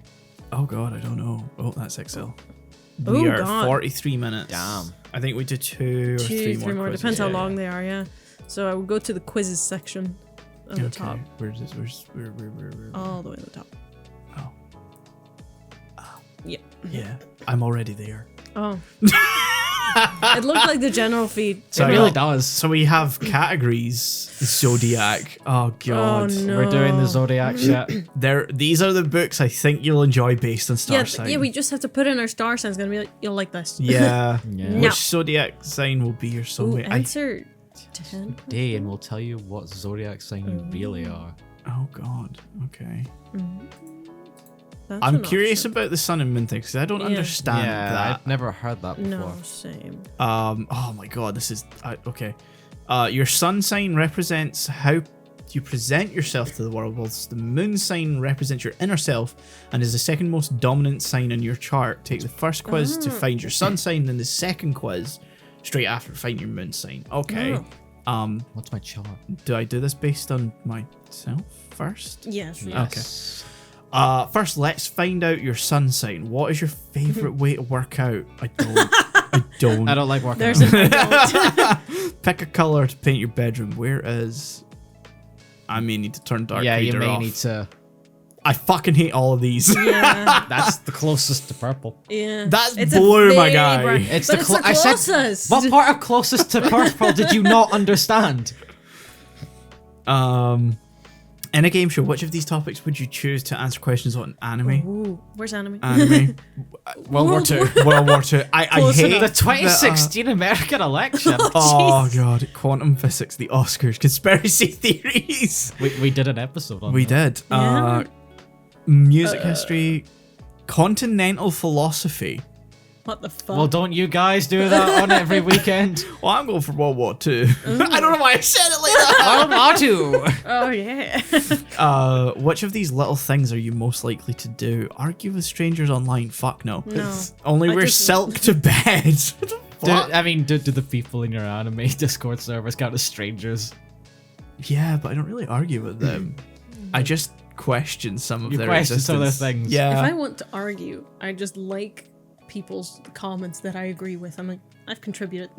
Oh god, I don't know. Oh, that's XL. Oh, We are God. 43 minutes. Damn. I think we did two or three more. Quizzes. Depends how Yeah, long yeah. they are, yeah. So I will go to the quizzes section on the Okay. top. Where's this? Where? All the way to the top. Oh. Yeah. Yeah, I'm already there. Oh. It looked like the general feed. It really does. So we have categories. Zodiac. Oh god. Oh, no. We're doing the Zodiac shit. These are the books I think you'll enjoy based on star Yeah, sign. yeah, we just have to put in our star sign. It's gonna be like, you'll like this. Yeah. Yeah. No. Which zodiac sign will be your Ooh, soulmate? answer 10. Day, and we'll tell you what Zodiac sign you really are. Oh god. Okay. That's I'm an curious option. about the sun and moon thing because I don't Yeah. understand Yeah, that. I've never heard that before. No, same. Oh my god, this is okay. Your sun sign represents how you present yourself to the world, whilst the moon sign represents your inner self and is the second most dominant sign in your chart. Take the first quiz to find your sun sign, then the second quiz straight after to find your moon sign. Okay. What's my chart? Do I do this based on myself first? Yes. Yes. First, let's find out your sun sign. What is your favorite way to work out? I don't. I don't like working There's out. a don't. Pick a color to paint your bedroom. Where is... I may need to turn dark Yeah, you reader may off. need to. I fucking hate all of these. Yeah. That's the closest to purple. Yeah. That's It's a blue, my very guy. bright- It's but the it's the I said, closest. what part of closest to purple did you not understand? In a game show, which of these topics would you choose to answer questions on? Anime? Ooh, where's anime? Anime. World War II. World War II. I hate The 2016 American election. Oh god, quantum physics, the Oscars, conspiracy theories. We did an episode on We that. did. Yeah. Music history, continental philosophy. What the fuck? Well, don't you guys do that on every weekend? Well, I'm going for World War II. I don't know why I said it like that. World War II. Oh yeah. Which of these little things are you most likely to do? Argue with strangers online? Fuck no. No. Only I wear just- silk to bed. Do the people in your anime Discord servers count as strangers? Yeah, but I don't really argue with them. I just question some of You their question existence. some of their things. Yeah. If I want to argue, I just like people's comments that I agree with. I'm like, I've contributed.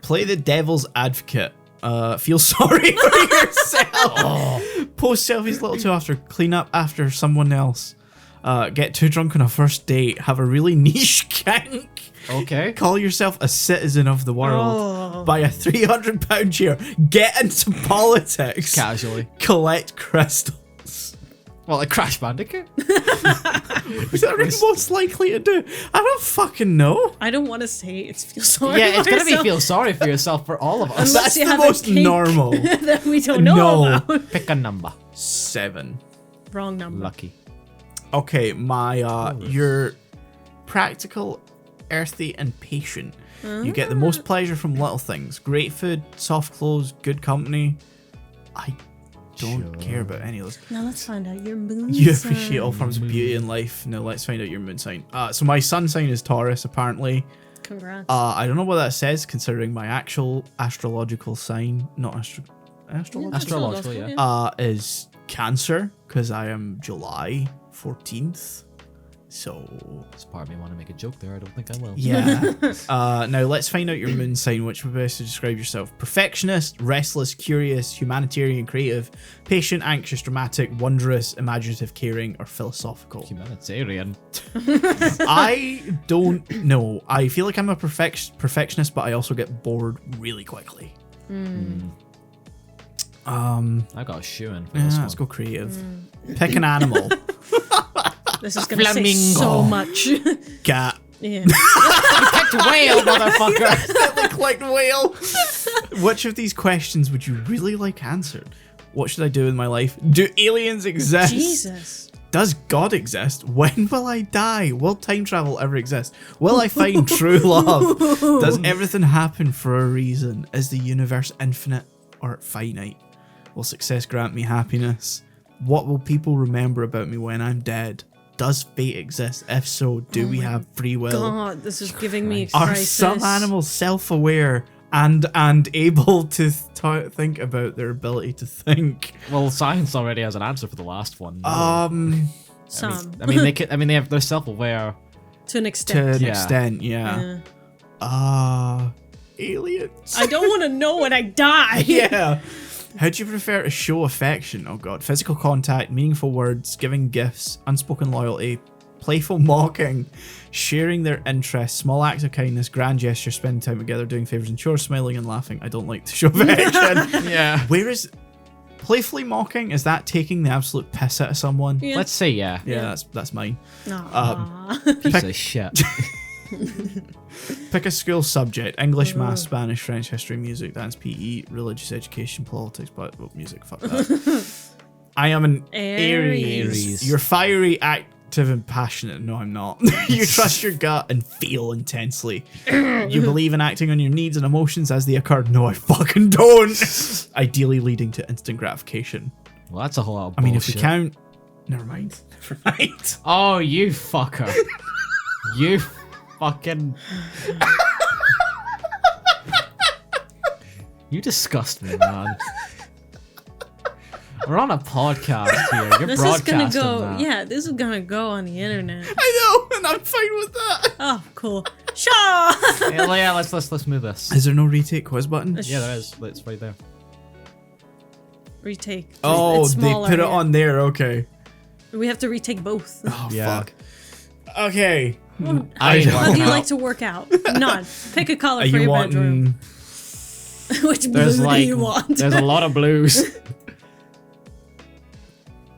Play the devil's advocate. Feel sorry for yourself. Post selfies a little too after. Clean up after someone else. Get too drunk on a first date. Have a really niche kink. Okay. Call yourself a citizen of the world. Oh. Buy a £300 chair. Get into politics. Casually. Collect crystals. Well, like Crash Bandicoot? Is that really most likely to do? I don't fucking know. I don't want to say it's feel sorry. Yeah, it's for gonna be yourself feel sorry for yourself for all of us. Unless That's you the have most a kink normal. that we don't know No. about. Pick a number. 7. Wrong number. Lucky. Okay, my you're practical, earthy, and patient. You get the most pleasure from little things. Great food, soft clothes, good company. I don't care about any of those. Now let's find out your moon You sign. appreciate all forms of beauty in life. Now let's find out your moon sign. So my sun sign is Taurus, apparently. Congrats. I don't know what that says, considering my actual astrological sign, not astrological, Astrological, yeah. is Cancer, because I am July 14th. So There's part of me want to make a joke there. I don't think I will. yeah. Now let's find out your moon sign, which would best to describe yourself. Perfectionist, restless, curious, humanitarian, creative, patient, anxious, dramatic, wondrous, imaginative, caring, or philosophical. Humanitarian. I don't know. I feel like I'm a perfectionist, but I also get bored really quickly. I got a shoe in for Yeah, this one. let's go creative. Pick an animal. This is gonna say so much. Cat. Yeah. Picked whale, motherfucker. Clicked whale. Which of these questions would you really like answered? What should I do with my life? Do aliens exist? Jesus. Does God exist? When will I die? Will time travel ever exist? Will I find true love? Does everything happen for a reason? Is the universe infinite or finite? Will success grant me happiness? What will people remember about me when I'm dead? Does fate exist? If so, do we have free will? God, this is giving me Are crisis. some animals self-aware and able to think about their ability to think? Well, science already has an answer for the last one. Some. I mean, they're self-aware. To an To extent. an Yeah. extent, yeah. Aliens. I don't want to know when I die. Yeah. How do you prefer to show affection? Oh god. Physical contact, meaningful words, giving gifts, unspoken loyalty, playful mocking, sharing their interests, small acts of kindness, grand gestures, spending time together, doing favors and chores, smiling and laughing. I don't like to show affection. Yeah. Where is playfully mocking? Is that taking the absolute piss out of someone? Yeah. Let's say yeah. Yeah, that's mine. Aw. Piece of shit. Pick a school subject: English, math, Spanish, French, history, music, dance, PE, religious education, politics, but music, fuck that. I am an Aries. You're fiery, active, and passionate. No, I'm not. You trust your gut and feel intensely. You believe in acting on your needs and emotions as they occur. No, I fucking don't. Ideally leading to instant gratification. Well, that's a whole lot of I mean, if bullshit. we count... Never mind. Never mind. Oh, you fucker. You fucking... You disgust me, man. We're on a podcast here. You're This is gonna broadcasting go. that. Yeah, this is gonna go on the internet. I know, and I'm fine with that. Oh, cool. Shaw. Yeah, let's move this. Is there no retake quiz button? Yeah, there is. It's right there. Retake. Oh, It's they smaller, put it yeah. on there. Okay. We have to retake both. Oh, Yeah. fuck. Okay. I How do you don't like to work out? None. Pick a color Are for you your bedroom. wanting... Which blue There's do like, you want? there's a lot of blues.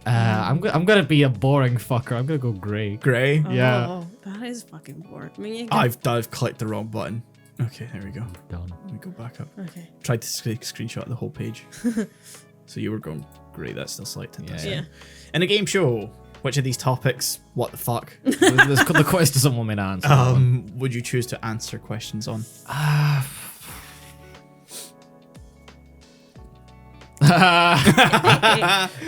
I'm gonna be a boring fucker. I'm gonna go grey. Grey? Yeah. Oh, that is fucking boring. I mean, you I've clicked the wrong button. Okay, there we go. Done. Let me go back up. Okay. Tried to screenshot the whole page. So you were going grey. That's still selected. Yeah. In a game show, which of these topics, what the fuck, The quest doesn't want me to answer. would you choose to answer questions on?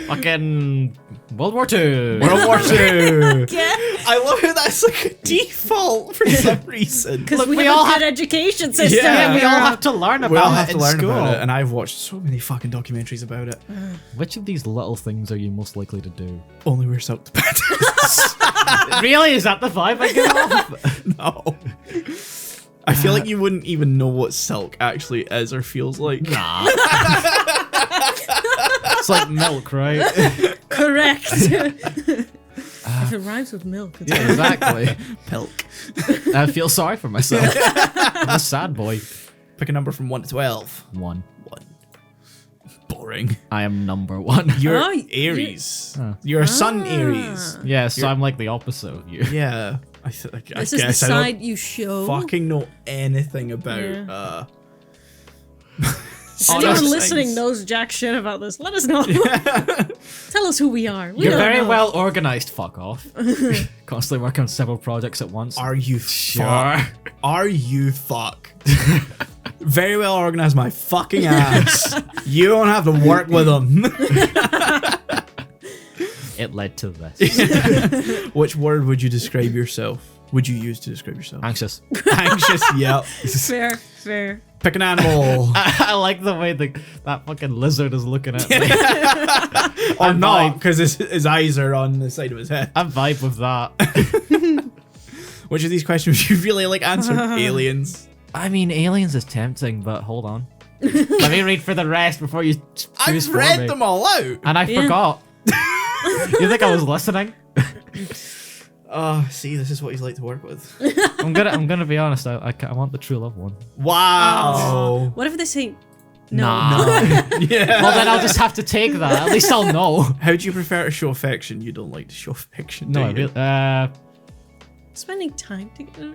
Fucking World War II. World War II. Yeah. I love how that's like a default for some reason. Because Look, we we have all a have- good education system. Yeah, we all have to learn about We all it have to in learn school. about it, and I've watched so many fucking documentaries about it. Which of these little things are you most likely to do? Only wear silk to bed. Really? Is that the vibe I get off? No. I feel like you wouldn't even know what silk actually is or feels like. Nah. It's like milk, right? Correct. If it rhymes with milk, it's Yeah, exactly. Pilk. I feel sorry for myself. I'm a sad boy. Pick a number from 1 to 12. 1. 1. Boring. I am number 1. You're Oh, Aries. Huh. You're a sun Aries. Yeah, so I'm like the opposite of you. Yeah. I This is the guess I don't side you show. fucking know anything about Yeah. all Anyone those listening things. knows jack shit about this. Let us know. Tell us who we are. We You're don't very know. well organized. Fuck off. Constantly working on several projects at once. Are you Sure. fuck? Are you fuck? Very well organized, my fucking ass. You don't have to work with them. It led to this. Which word would you describe yourself? Would you use to describe yourself? Anxious. Anxious, yep. Fair. Pick an animal. I like the way that fucking lizard is looking at me. Or I'm not, vibe. because his eyes are on the side of his head. I vibe with that. Which of these questions would you really like answered? Aliens. I mean, aliens is tempting, but hold on. Let me read for the rest before you choose I've for read me. them all out. And I Yeah. forgot. You think I was listening? Oh, see, this is what he's like to work with. I'm gonna be honest. I want the true love one. Wow. What if they say no? Nah. Yeah. Well, then I'll just have to take that. At least I'll know. How do you prefer to show affection? You don't like to show affection, No, I do you? really. Spending time together.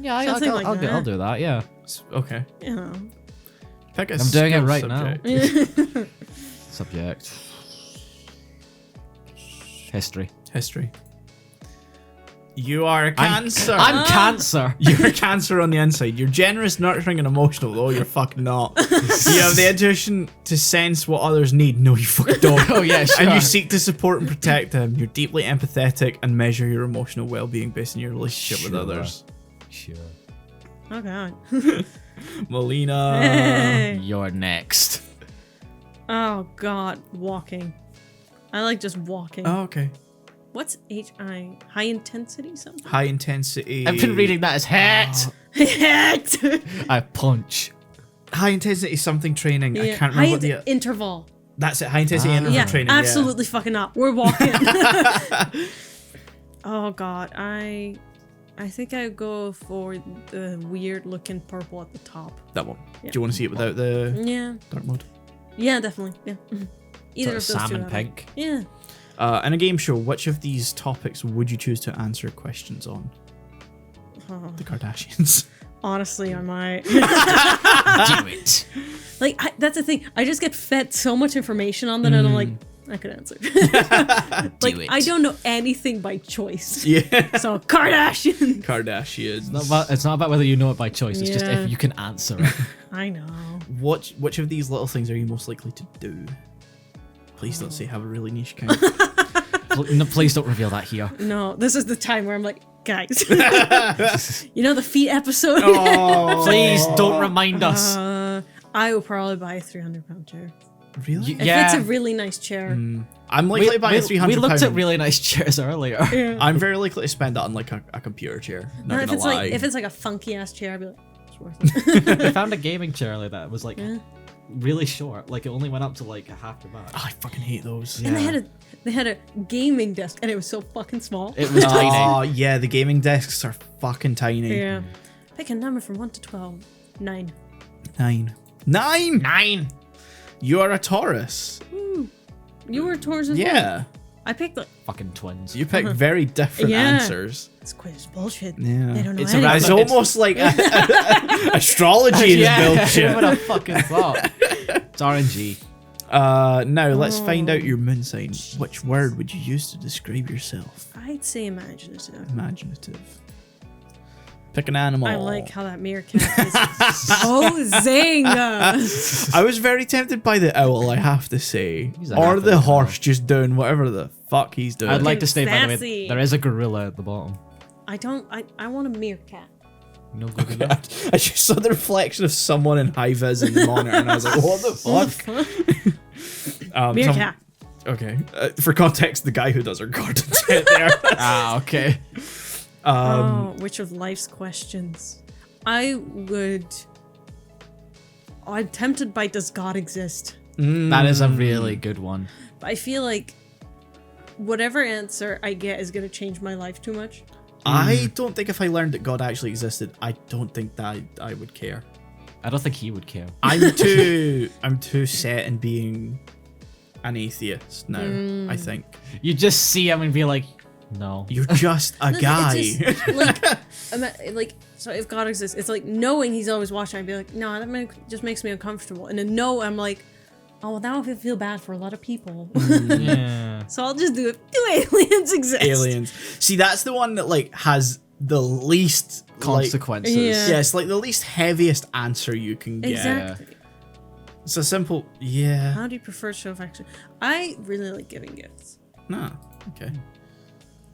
Yeah, Something like I'll that. do that. Yeah. Okay. You know. Pick a I'm doing it skill right now. subject. Subject. History. History. You are a Cancer. I'm Cancer. You're a Cancer on the inside. You're generous, nurturing, and emotional, though you're fucking not. You have the intuition to sense what others need. No, you fucking don't. Oh yeah, sure. And you seek to support and protect them. You're deeply empathetic and measure your emotional well-being based on your relationship with Sure. others. Sure. Oh god. Melina. Hey. You're next. Oh god. Walking. I like just walking. Oh, okay. What's HI? High intensity something? High intensity. I've been reading that as hit. I punch. High intensity something training. I Yeah. can't High remember what the. interval. That's it. High intensity interval Yeah, training. absolutely fucking not. We're walking. Oh god, I think I go for the weird looking purple at the top. That one. Yeah. Do you want to see it without the Yeah. dark mode? Yeah, definitely. Yeah. Mhm. Either of Sort those of two. salmon I like. pink. Yeah. In a game show, which of these topics would you choose to answer questions on? Oh, The Kardashians. honestly, I might. Do it. Like that's the thing. I just get fed so much information on that, and I'm like, I could answer. Like it. I don't know anything by choice. Yeah. So Kardashian. Kardashians. It's not about whether you know it by choice. It's just Yeah. if you can answer it. I know. Which of these little things are you most likely to do? Please don't say have a really niche count. No, please don't reveal that here. No, this is the time where I'm like, guys, you know the feet episode. Oh, Please don't remind us. I will probably buy a 300-pound chair. really? If it's a really nice chair. I'm likely to buy a 300 we looked pound. at really nice chairs earlier. Yeah. I'm very likely to spend that on like a computer chair. Not No, if gonna it's lie. like if it's like a funky ass chair, I'd be like, it's worth it. I found a gaming chair like that. It was like Yeah. really short. Like it only went up to like half your back. Oh, I fucking hate those. And they had a gaming desk, and it was so fucking small. It was tiny. Oh yeah, the gaming desks are fucking tiny. Yeah. Pick a number from 1 to 12. 9. 9. 9. 9. You are a Taurus. Ooh. You were Taurus as well. Yeah. I picked the Fucking twins. You picked very different answers. It's quite bullshit. Yeah. They don't know It's anything. It's almost like astrology is bullshit. Who would have fucking thought? It's RNG. Now let's find out your moon sign. Which word would you use to describe yourself? I'd say imaginative. Imaginative. Pick an animal. I like how that meerkat is. Oh, zing! I was very tempted by the owl, I have to say. He's a Or half the an horse just doing whatever the fuck he's doing. I'd like to say, by the way, Sassy. there is a gorilla at the bottom. I want a meerkat. No good enough. I just saw the reflection of someone in high vis in the monitor and I was like, what the fuck? Meerkat. Okay. For context, the guy who does our gardens right there. Okay. Which of life's questions? I'm tempted by does God exist? That is a really good one. But I feel like whatever answer I get is going to change my life too much. I don't think if I learned that God actually existed, I don't think that I would care. I don't think he would care. I'm too set in being an atheist now, I think. You just see him and be like, no. You're just a guy. It's just, so if God exists, it's like knowing he's always watching, I'd be like, no, that just makes me uncomfortable. And then no, I'm like, oh, well, now I feel bad for a lot of people. Yeah. So I'll just do it. Do aliens exist? Aliens. See, that's the one that like has the least Consequences. Yes, like the least heaviest answer you can get. Exactly. It's a simple, yeah. How do you prefer to show affection? I really like giving gifts. No. Okay.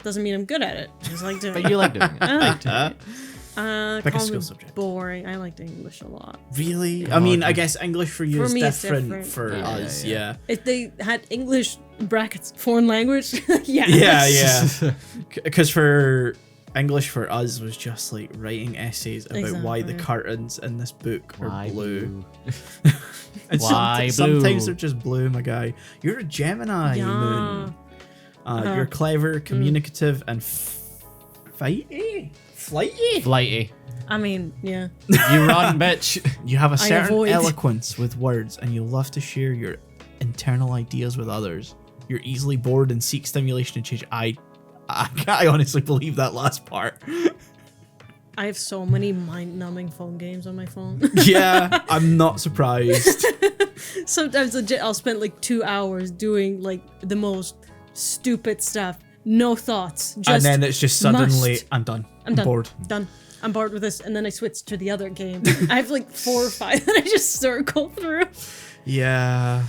Doesn't mean I'm good at it. I just like doing But it. you like doing it. I like doing it. Pick a call skill me subject. boring. I liked English a lot. Really? Oh, I mean, okay. I guess English for you For is me, it's different, different. for Yeah, us. yeah. Yeah. If they had English brackets foreign language, yeah. Yeah. Because for English for us was just like writing essays about why the Exactly. curtains in this book are Why blue. And Why sometimes blue? they're just blue, my guy. You're a Gemini, Yeah. Moon. You're clever, communicative, and flighty. Flighty. I mean, yeah. You run, bitch. You have a I certain avoid. eloquence with words, and you love to share your internal ideas with others. You're easily bored and seek stimulation and change. I honestly believe that last part. I have so many mind-numbing phone games on my phone. Yeah, I'm not surprised. Sometimes legit, I'll spend like 2 hours doing like the most stupid stuff. No thoughts. Just And then it's just suddenly, must. I'm done. I'm done. bored. Done. I'm bored with this, and then I switch to the other game. I have like 4 or 5 that I just circle through. Yeah.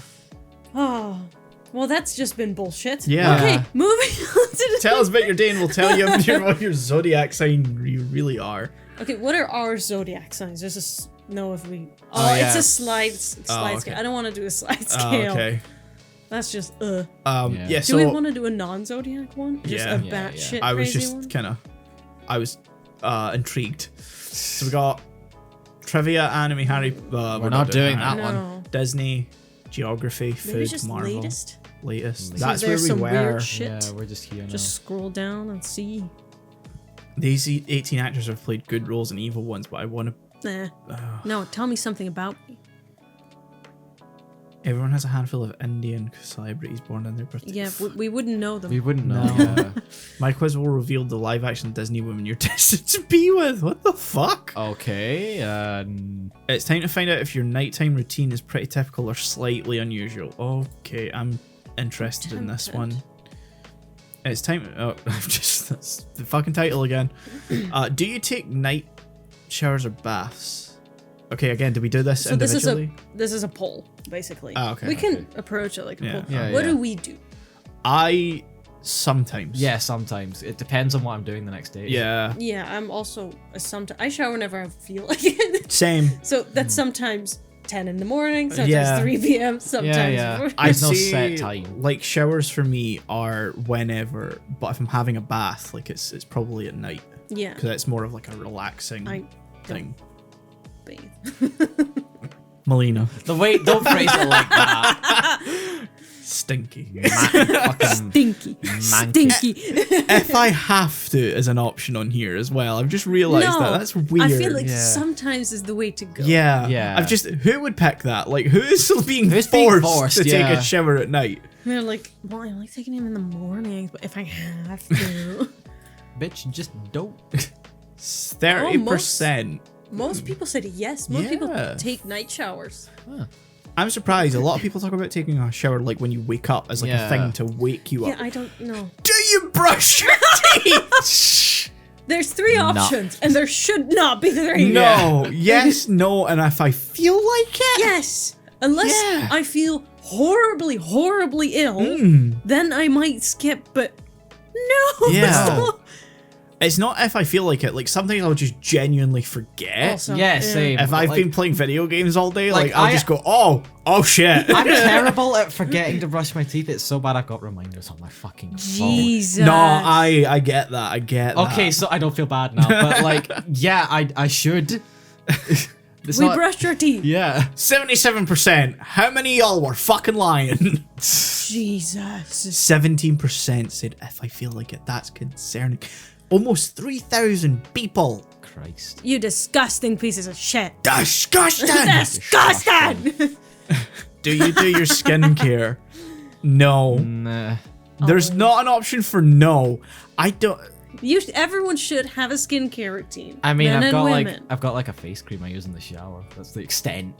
Oh, well, that's just been bullshit. Yeah. Okay, moving on to the. Tell us about your day and we'll tell you what your zodiac sign you really are. Okay, what are our zodiac signs? Just to know if we. Oh, It's yeah. a slide okay. scale. I don't want to do a slide Oh, scale. okay. That's just Yeah, Yeah. so Do we want to do a non-zodiac one? Just Yeah. a Yeah, batshit I was crazy just one? kind of, I was intrigued. So we got trivia, anime, Harry. We're not doing that one. No. Disney, geography, Maybe food, just Marvel. latest. Latest. So That's where there's we some were. weird shit. Yeah, we're just here now. Just scroll down and see. These 18 actors have played good roles and evil ones, but I want to. Nah. No, tell me something about me. Everyone has a handful of Indian celebrities born on their birthday. Yeah, we wouldn't know them. We wouldn't know. No. Yeah. My quiz will reveal the live-action Disney woman you're destined to be with. What the fuck? Okay. It's time to find out if your nighttime routine is pretty typical or slightly unusual. Okay, I'm interested in this one. It's time. Oh, that's the fucking title again. Do you take night showers or baths? Okay, again, do we do this So individually? this is a poll, basically. Oh, okay, We can approach it like a Yeah. poll. Yeah, What yeah. do we do? I sometimes. Yeah, sometimes. It depends on what I'm doing the next day. Yeah. Yeah, I'm also I shower whenever I feel like it. Same. So that's sometimes 10 in the morning, sometimes Yeah. 3 p.m., sometimes. yeah. I There's no see, set time. Like showers for me are whenever, but if I'm having a bath, like it's probably at night Yeah. because it's more of like a relaxing I thing. bathe. Melina, The wait, don't phrase it like that. stinky. Fucking Stinky. manky. Stinky. If I have to as an option on here as well, I've just realised No, that that's weird. I feel like Yeah. sometimes is the way to go. yeah, Yeah. I've just who would pick that? Like who is being Who's forced being forced, to take yeah. a shower at night? they're like, well, I like taking him in the morning, but if I have to. Bitch, just don't. 30%. Most people said yes. Most people take night showers. Huh. I'm surprised. A lot of people talk about taking a shower like when you wake up as like a thing to wake you up. Yeah, I don't know. Do you brush your teeth? There's 3 options, and there should not be 3. No. Yes, no, and if I feel like it. Yes. Unless I feel horribly, horribly ill, then I might skip, but no. Yeah. It's not if I feel like it. Like, sometimes I'll just genuinely forget. Also, Same. If I've been playing video games all day, like I'll just go, oh shit. I'm terrible at forgetting to brush my teeth. It's so bad I've got reminders on my fucking phone. Jesus. No, I get that. I get that. Okay, so I don't feel bad now, but like, yeah, I should. Brushed your teeth. Yeah. 77%. How many of y'all were fucking lying? Jesus. 17% said if I feel like it. That's concerning. Almost 3,000 people. Christ. You disgusting pieces of shit. Disgusting. Disgusting. Do you do your skincare? No. Nah. There's not an option for no. I don't. Everyone should have a skincare routine. I mean, Men I've and got women. like a face cream I use in the shower. That's the extent.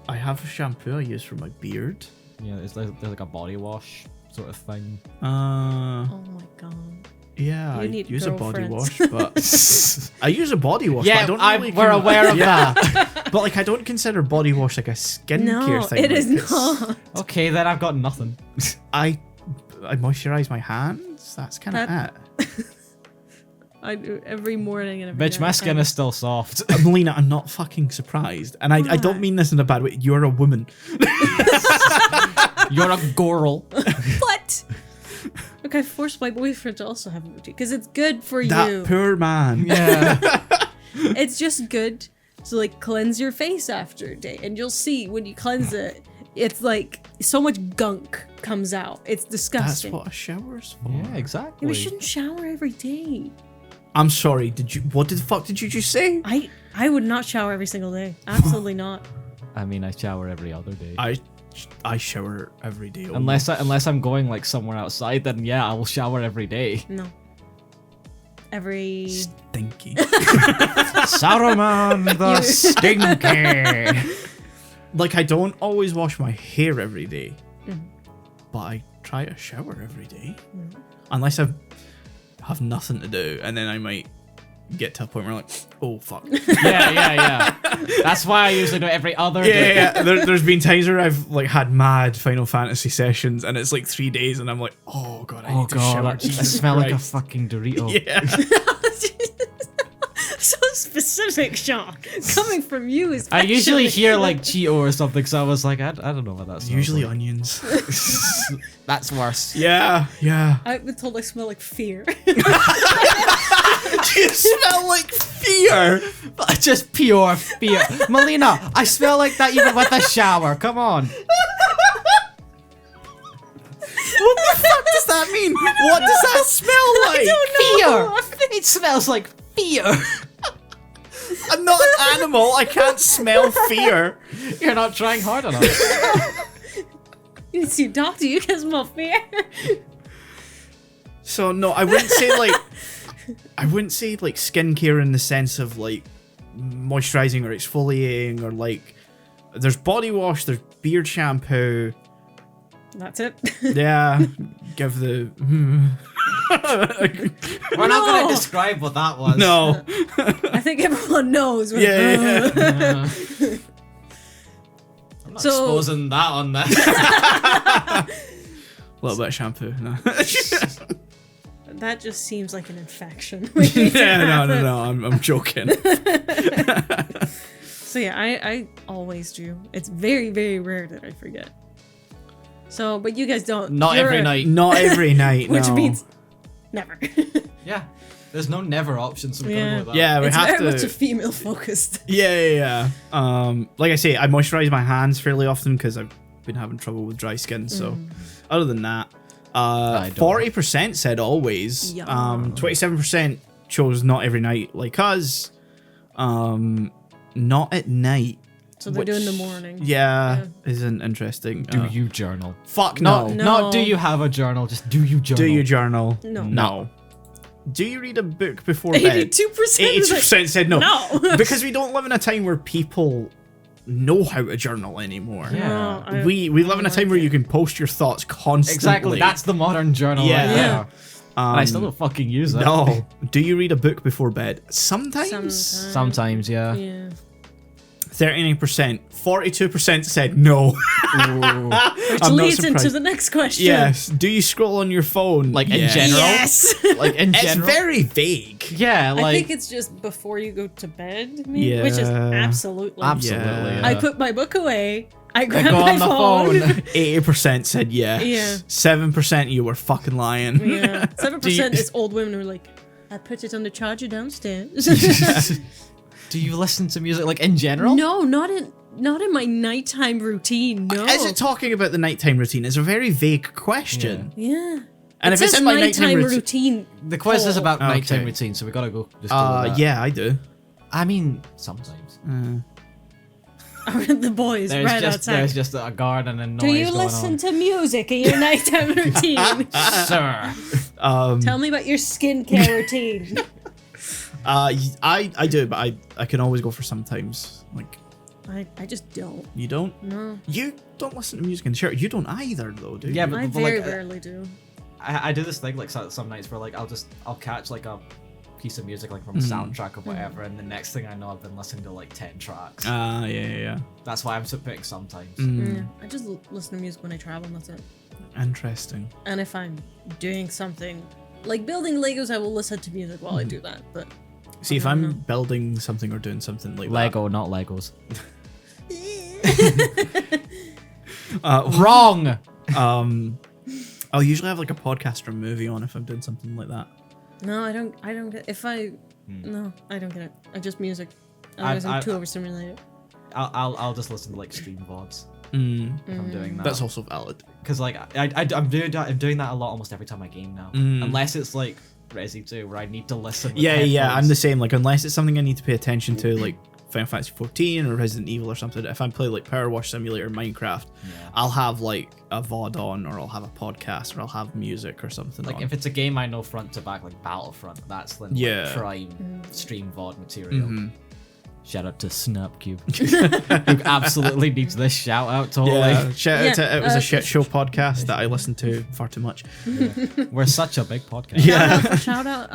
I have a shampoo I use for my beard. Yeah, there's like a body wash sort of thing. Oh my god. Yeah, You I need use a body wash, girlfriends. but I use a body wash. Yeah, but I don't really we're aware of that. But like, I don't consider body wash like a skincare No, thing. it like, is not. Okay, then I've got nothing. I moisturize my hands. That's kind of it. I do every morning and every Bitch, my night. skin is still soft. Melina, I'm not fucking surprised, and I don't mean this in a bad way. You're a woman. You're a girl. What? Look, I forced my boyfriend to also have a routine because it's good for That you. poor man. Yeah. It's just good to like cleanse your face after a day, and you'll see when you cleanse it, it's like so much gunk comes out. It's That's disgusting. what a shower's for. Yeah, exactly. We shouldn't shower every day. I'm sorry. What the fuck did you just say? I would not shower every single day. Absolutely not. I mean, I shower every other day. I shower every day. Unless I'm going like somewhere outside, then yeah, I will shower every day. No. Every Stinky. Saruman the Stinky. Like, I don't always wash my hair every day, but I try to shower every day. Unless I have nothing to do, and then I might get to a point where I'm like, oh fuck. Yeah. That's why I usually do it every other day. Yeah. There's been times where I've like had mad Final Fantasy sessions, and it's like 3 days, and I'm like, oh god, I need to shower. I Jesus smell like a Christ. fucking Dorito. Yeah. so specific, Sean. Coming from you is. I usually actually- hear like Cheeto or something, so I was like, I don't know what that's Usually onions. That's worse. Yeah. I've been told I smell like fear. You smell like fear. Just pure fear. Melina, I smell like that even with a shower. Come on. What the fuck does that mean? What does that smell like? Fear. It smells like fear. I'm not an animal. I can't smell fear. You're not trying hard enough. You need to see a doctor. You can smell fear. So no, I wouldn't say like skincare in the sense of like moisturizing or exfoliating or like there's body wash, there's beard shampoo. That's it. Yeah, give the. We're not going to describe what that was. No. I think everyone knows. Yeah. I'm not So- exposing that on there. A little bit of shampoo. No. That just seems like an infection. Yeah, no. I'm joking. So yeah, I always do. It's very, very rare that I forget. So, but you guys don't. Not You're every a- night. Not every night. Which no. means never. Yeah. There's no never option, so we're Yeah. going with that. Yeah, we It's have very to. much a female focused. Yeah. Like I say, I moisturize my hands fairly often because I've been having trouble with dry skin. So, other than that, I don't. 40% said always. Yeah. 27% chose not every night, like us. Not at night. So they're doing the morning. Yeah, isn't interesting. Do you journal? Fuck no. Not do you have a journal, just do you journal? Do you journal? No. Do you read a book before bed? 82% 82% said no. No. Because we don't live in a time where people know how to journal anymore. Yeah. No, We live in a time where you can post your thoughts constantly. Exactly, that's the modern journal right there. And I still don't fucking use it. No. Do you read a book before bed? Sometimes. Sometimes, yeah. 39%. 42% said no. Which leads into the next question. Yes. Do you scroll on your phone? Like in general? Yes. Like in general? It's very vague. Yeah, like... I think it's just before you go to bed, maybe, which is absolutely. Yeah. I put my book away. I grab go my on the phone. 80% said yes. Yeah. 7% you were fucking lying. Yeah. 7% is old women who are like, I put it on the charger downstairs. Do you listen to music like in general? No, not in my nighttime routine. No. Is it talking about the nighttime routine? It's a very vague question. Yeah. And if it's in my nighttime routine. The quiz is about nighttime routine, so we gotta go. Just go with that. Yeah, I do. I mean, sometimes. The boys right outside. There's just a garden and noise Do you going listen on. to music in your nighttime routine? Sir. Tell me about your skincare routine. I do, but I can always go for sometimes. Like, I just don't. you don't? No. You don't listen to music in the shower. You don't either, though, do you? Yeah, but I but very like, rarely do. I do this thing like some nights where like I'll catch like a piece of music like from a soundtrack or whatever, and the next thing I know I've been listening to like 10 tracks. Yeah. That's why I'm putting sometimes. Yeah. I just listen to music when I travel, and that's it. Interesting. And if I'm doing something like building Legos, I will listen to music while I do that. But See, if I'm building something or doing something like Lego, not Legos. Wrong. I'll usually have like a podcast or a movie on if I'm doing something like that. no, I don't get if I no, I don't get it. I just music. Otherwise, I'm too overstimulated. I'll just listen to like stream VODs if I'm doing that. That's also valid. Because like I'm doing that a lot almost every time I game now. Unless it's like Resi 2 where I need to listen. With Yeah, I'm headphones. the same. Like, unless it's something I need to pay attention to, like Final Fantasy 14 or Resident Evil or something. If I'm playing like Power Wash Simulator, Minecraft, I'll have like a VOD on, or I'll have a podcast, or I'll have music or something. Like on. if it's a game I know front to back, like Battlefront, that's the like, prime stream VOD material. Shout out to Snapcube, who absolutely needs this shout out. Totally. Yeah, shout out to it was a shit show podcast that I listened to far too much. We're such a big podcast. Shout out,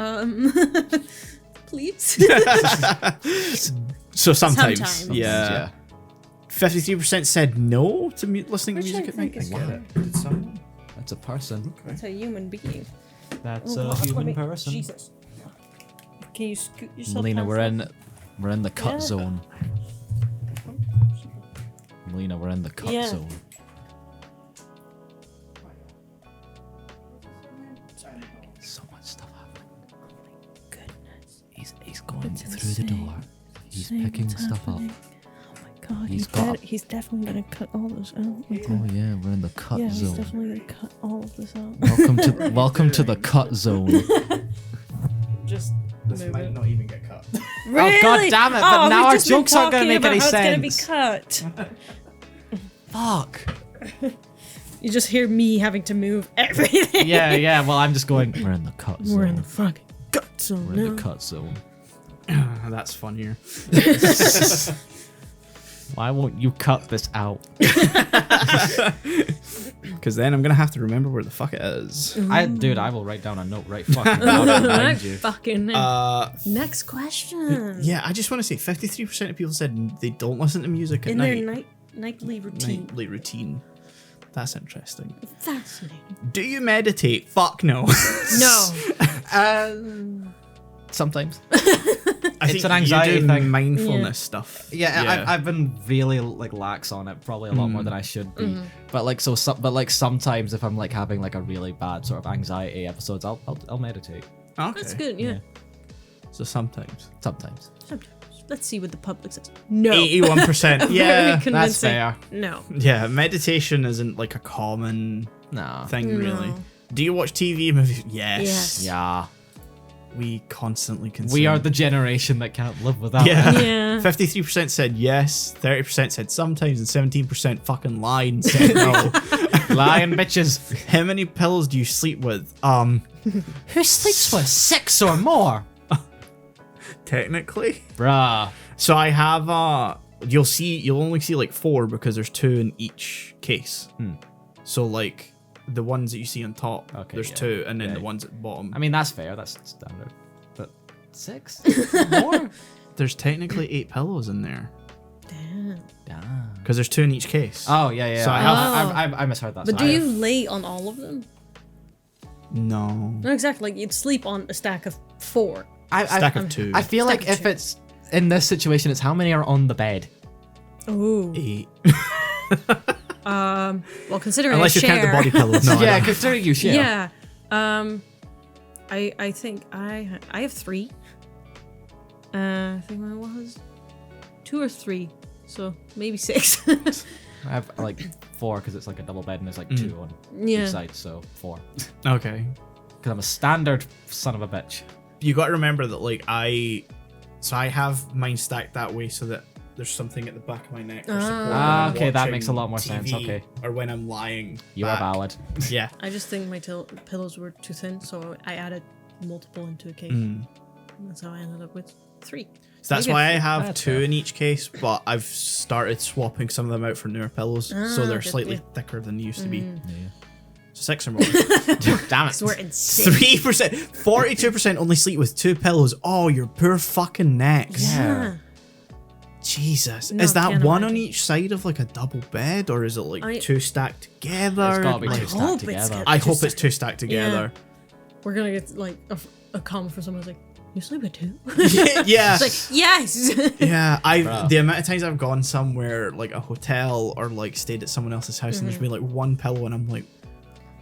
please. So sometimes. Yeah. 53% said no to listening to music at night. is That's a person. That's a human being. That's a human person. Jesus. Can you scoot yourself? Melina, past we're in the cut Yeah. zone. Melina, we're in the cut Yeah. zone. So much stuff happening. Goodness. He's going It's through the door. He's picking stuff up. Oh my god, he's definitely gonna cut all this out. Oh yeah, we're in the cut Yeah, he's zone. definitely gonna cut all of this out. Welcome to the cut zone. Just This move might it. not even get cut. Really? Oh god damn it! But now we've our just been jokes aren't gonna talking make any about how sense. It's gonna be cut. Fuck. You just hear me having to move everything. Yeah. Well, I'm just going. We're in the cut zone. We're in the fucking cut zone We're in now. the cut zone. That's funnier. Why won't you cut this out? Because then I'm gonna have to remember where the fuck it is. I will write down a note right fucking now to remind you. Fucking next question. Yeah, I just want to say 53% of people said they don't listen to music at In night. their nightly routine. Nightly routine. That's interesting. Fascinating. Do you meditate? Fuck no. No. Sometimes. I It's think an anxiety you do thing. mindfulness stuff. Yeah, I've been really like lax on it, probably a lot more than I should be. But like sometimes if I'm like having like a really bad sort of anxiety episodes, I'll meditate. Okay. That's good, yeah. So sometimes. Sometimes. Sometimes. Let's see what the public says. No. 81%. Yeah. Very convincing. That's fair. No. Yeah, meditation isn't like a common No. thing, really. No. Do you watch TV movies? Yes. Yes. Yeah. we constantly consume. We are the generation that can't live without it. Yeah. 53% said yes, 30% said sometimes, and 17% fucking lied and said no. Lying bitches. How many pillows do you sleep with? Who sleeps with 6 or more? Technically. Bruh. So I have you'll only see like 4 because there's 2 in each case. So like the ones that you see on top, there's 2, and then the ones at the bottom. I mean, that's fair. That's standard. But 6? More? There's technically 8 pillows in there. Damn. Because there's 2 in each case. Oh, yeah. So I misheard that. But do you lay on all of them? No. No, exactly. Like you'd sleep on a stack of 4. Stack of 2. I feel like if it's in this situation, it's how many are on the bed. Ooh. 8. Well, considering Unless I you share, count the body pillows. No, Yeah, considering you share. Yeah. I think I have 3. I think mine was 2 or 3, so maybe 6. I have like 4 because it's like a double bed and there's like 2 on Yeah. each side, so 4. Okay. Because I'm a standard son of a bitch. You got to remember that like I have mine stacked that way so that there's something at the back of my neck. For support when I'm Okay, that watching makes a lot more sense. TV, Okay. Or when I'm lying. You back. are valid. Yeah. I just think my pillows were too thin, so I added multiple into a case. That's how I ended up with 3. So that's Maybe why I a have That's 2 fair. in each case, but I've started swapping some of them out for newer pillows, so they're good, slightly yeah. thicker than they used to be. Yeah. So 6 or more. Damn it. So we're insane. 3%, 42% only sleep with 2 pillows. Oh, your poor fucking necks. Yeah. Jesus. No, is that can't one on imagine. each side of like a double bed, or is it like 2 stacked together? It's gotta be Like, 2 stacked hope it's together. got- I two hope it's stacked. 2 stacked together. We're gonna get like a comment from someone who's like, "You sleep with 2?" Yeah. It's like, yes. Yeah, Bruh. the amount of times I've gone somewhere like a hotel or like stayed at someone else's house and there's been like 1 pillow and I'm like,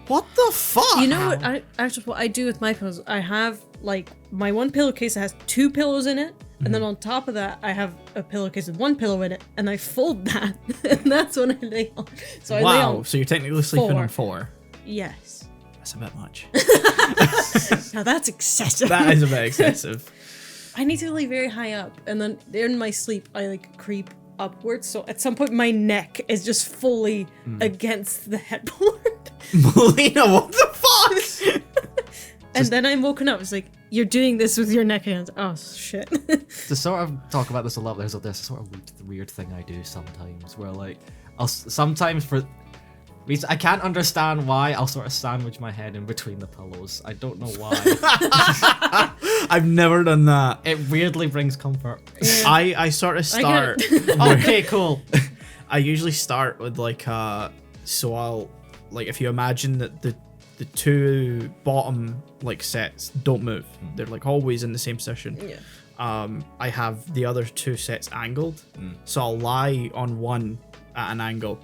what the fuck? You know what? What I do with my pillows, I have like my one pillowcase that has 2 pillows in it, and then on top of that, I have a pillowcase with 1 pillow in it, and I fold that, and that's when I lay on. So I lay Wow, on. so you're technically sleeping 4. on 4. Yes. That's a bit much. Now that's excessive. That is a bit excessive. I need to lay very high up, and then in my sleep, I like creep upwards. So at some point, my neck is just fully against the headboard. Melina, what the fuck? And then I'm woken up. It's like, you're doing this with your neck hands. Oh, shit. To sort of talk about this a lot, there's a sort of weird thing I do sometimes where like I'll sometimes for reasons I can't understand why I'll sort of sandwich my head in between the pillows. I don't know why. I've never done that. It weirdly brings comfort. I sort of start. Okay, cool. I usually start with like so I'll like if you imagine that the 2 bottom like sets don't move. They're like always in the same position. Yeah. I have the other 2 sets angled. So I'll lie on one at an angle,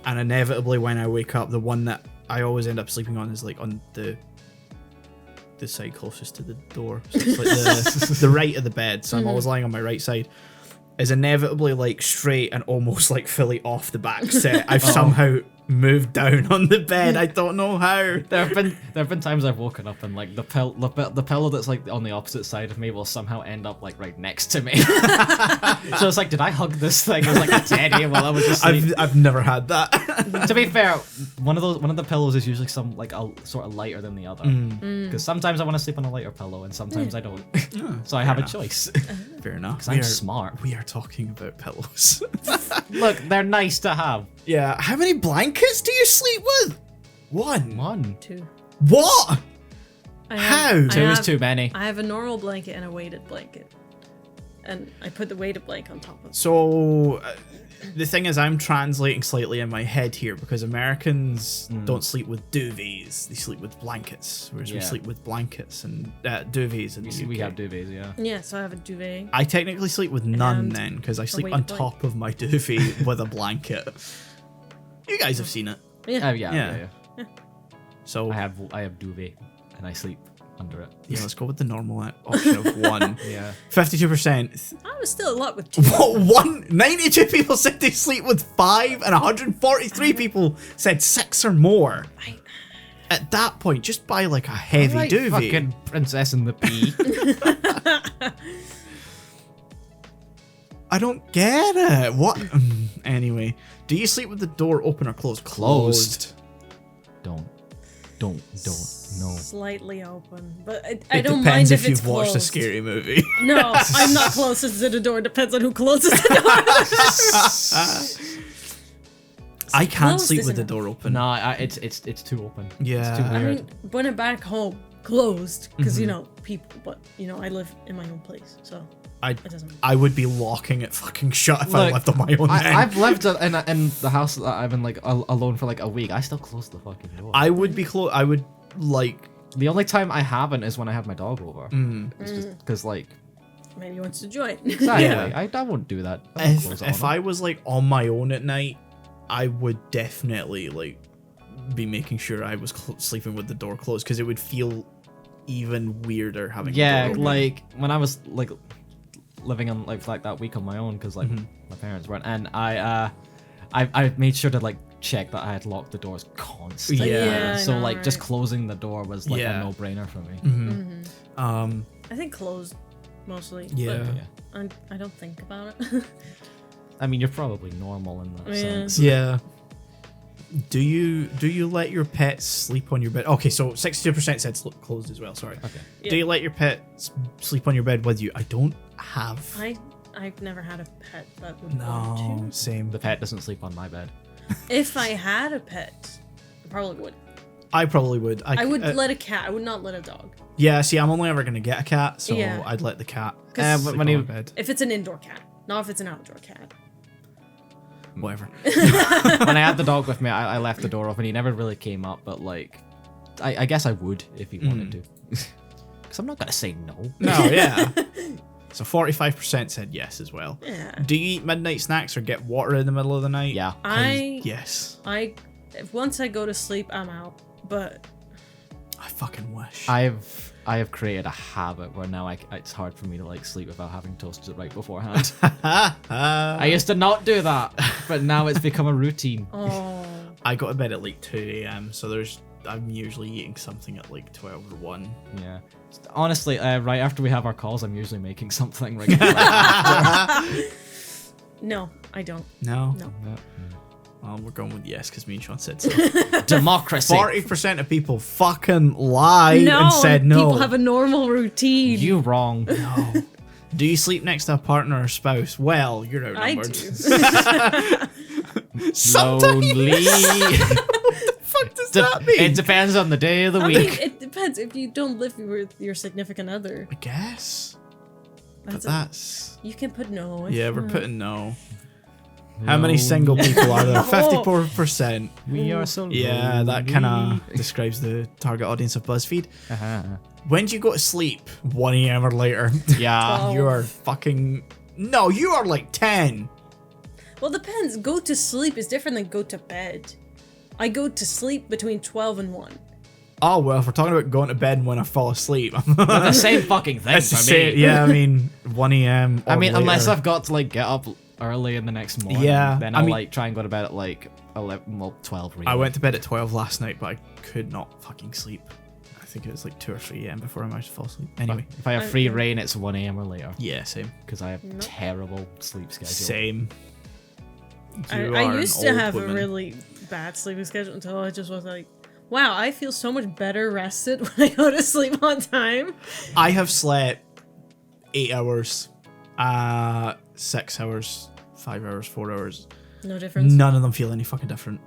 and inevitably when I wake up, the one that I always end up sleeping on is like on the side closest to the door. So it's like the right of the bed. So I'm always lying on my right side. Is inevitably like straight and almost like fully off the back set. I've somehow moved down on the bed. I don't know how. There have been times I've woken up and like the pillow that's like on the opposite side of me will somehow end up like right next to me. So it's like, did I hug this thing? It was like a teddy while I was asleep. I've never had that. To be fair, one of the pillows is usually some like a sort of lighter than the other. Because sometimes I want to sleep on a lighter pillow and sometimes I don't. So I have a choice. Fair enough. I'm smart. We are talking about pillows. Look, they're nice to have. Yeah. How many blankets do you sleep with? 1. 2. What? How? 2 is too many. I have a normal blanket and a weighted blanket. And I put the weighted blanket on top of it. So the thing is, I'm translating slightly in my head here because Americans don't sleep with duvets; they sleep with blankets, whereas we sleep with blankets and duvets in the UK. We have duvets, yeah. Yeah, so I have a duvet. I technically sleep with none And then because I sleep weighted on blanket. top of my duvet with a blanket. You guys have seen it, Yeah. Yeah. so I have duvet and I sleep under it. yeah. Let's go with the normal option of 1. Yeah. 52%. I was still a lot with 2. What? 92 people said they sleep with 5, and 143 people said 6 or more. At that point, just buy like a heavy Like duvet. fucking Princess and the Pea. I don't get it. What? Anyway, do you sleep with the door open or closed? Closed. Don't. No. Slightly open, but I It don't depends mind if if it's you've watched a closed. scary movie. No, I'm not closest to the door. Depends on who closes the door. I can't Closed sleep is with the enough. door open. No, it's too open. Yeah. It's too I weird. mean, when I'm back home, closed, because Mm-hmm. people. But I live in my own place, so I it doesn't. I would be locking it fucking shut if I Look, left on my own. then. I've lived in the house that I've been like alone for like a week. I still close the fucking door. I would be close. I would like. The only time I haven't is when I have my dog over. Mm. It's just because like Maybe he wants to join. exactly, Yeah. I won't do that. I won't close it If on I him. was like on my own at night, I would definitely like be making sure I was sleeping with the door closed because it would feel even weirder having. the Yeah, door open. like when I was like living on like that week on my own because like Mm-hmm. my parents weren't, and I made sure to like check that I had locked the doors constantly. Yeah. I So know, like just right? closing the door was like Yeah. a no-brainer for me. I think closed mostly. Yeah. Yeah. But I don't think about it. I mean, you're probably normal in that Yeah. sense. Yeah. Do you let your pets sleep on your bed? Okay, so 62% said closed as well. Sorry. Okay. Yeah. Do you let your pets sleep on your bed with you? I don't have. I've never had a pet that would No, want same. The pet doesn't sleep on my bed. to. If I had a pet, I probably would. I probably would. I would let a cat. I would not let a dog. Yeah, see, I'm only ever gonna get a cat, so Yeah. I'd let the cat 'Cause- sleep when on you- my bed. If it's an indoor cat, not if it's an outdoor cat. Whatever. When I had the dog with me, I left the door open. He never really came up, but like, I guess I would if he wanted to. Because I'm not gonna say no. No, yeah. So 45% said yes as well. Yeah. Do you eat midnight snacks or get water in the middle of the night? Yeah. Yes. If once I go to sleep, I'm out. But I fucking wish. I have created a habit where now it's hard for me to like sleep without having toasted it right beforehand. I used to not do that, but now it's become a routine. oh, I go to bed at like 2 a.m. So I'm usually eating something at like 12 or 1. Yeah. Honestly, right after we have our calls, I'm usually making something regular. no, I don't. No? No. Well, we're going with yes because me and Sean said so. Democracy. 40% of people fucking lied No, and said no. people have a normal routine. You wrong. No. Do you sleep next to a partner or spouse? Well, you're I outnumbered. do. Sometimes. Lonely. Fuck does that mean? It depends on the day of the I mean, week. it depends. If you don't live with your significant other, I guess. But that's that's. you can put no. if Yeah, you we're want. putting no. How many single people are there? 54%. We are so Yeah, that kind lonely. of describes the target audience of BuzzFeed. Uh-huh. When do you go to sleep? 1 a.m. or later? Yeah. Well- You are fucking. No, you are like 10. Well, depends. Go to sleep is different than go to bed. I go to sleep between 12 and 1. Oh, well, if we're talking about going to bed when I fall asleep. The same fucking thing It's for the me. same. Yeah, I mean, 1 a.m. I mean, or unless later. I've got to like get up early in the next morning, Yeah, then I I'll mean- like try and go to bed at like 11, well, 12 really. I went to bed at 12 last night, but I could not fucking sleep. I think it was like 2 or 3 a.m. before I managed to fall asleep. Anyway, If I have free reign, it's 1 a.m. or later yeah, same. because I have terrible sleep schedule. Same. I You are used an to old have woman. a really bad sleeping schedule until I just was like, wow, I feel so much better rested when I go to sleep on time. I have slept 8 hours, 6 hours, 5 hours, 4 hours. No difference. None of them feel any fucking different.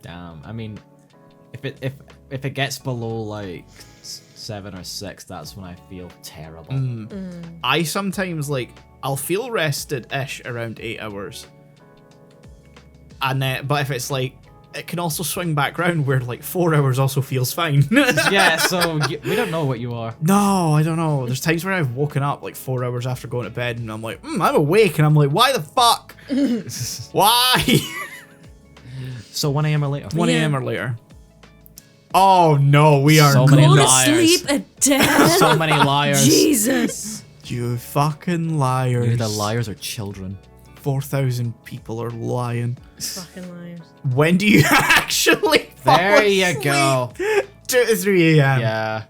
Damn. I mean, if it gets below like 7 or 6, that's when I feel terrible. I sometimes I'll feel rested-ish around 8 hours. And but if it's like, it can also swing back round where 4 hours also feels fine. Yeah. So we don't know what you are. No, I don't know. There's times where I've woken up 4 hours after going to bed and I'm like, I'm awake. And I'm like, why the fuck? Why? So 1 a.m. or later. 1 Yeah. a.m. or later. Oh no, we are So many Go to liars. sleep at 10. So many liars. Jesus. You fucking liars. Either liars or children. 4,000 people are lying. Fucking liars. When do you actually fall There you asleep? go. 2 to 3 a.m. Yeah.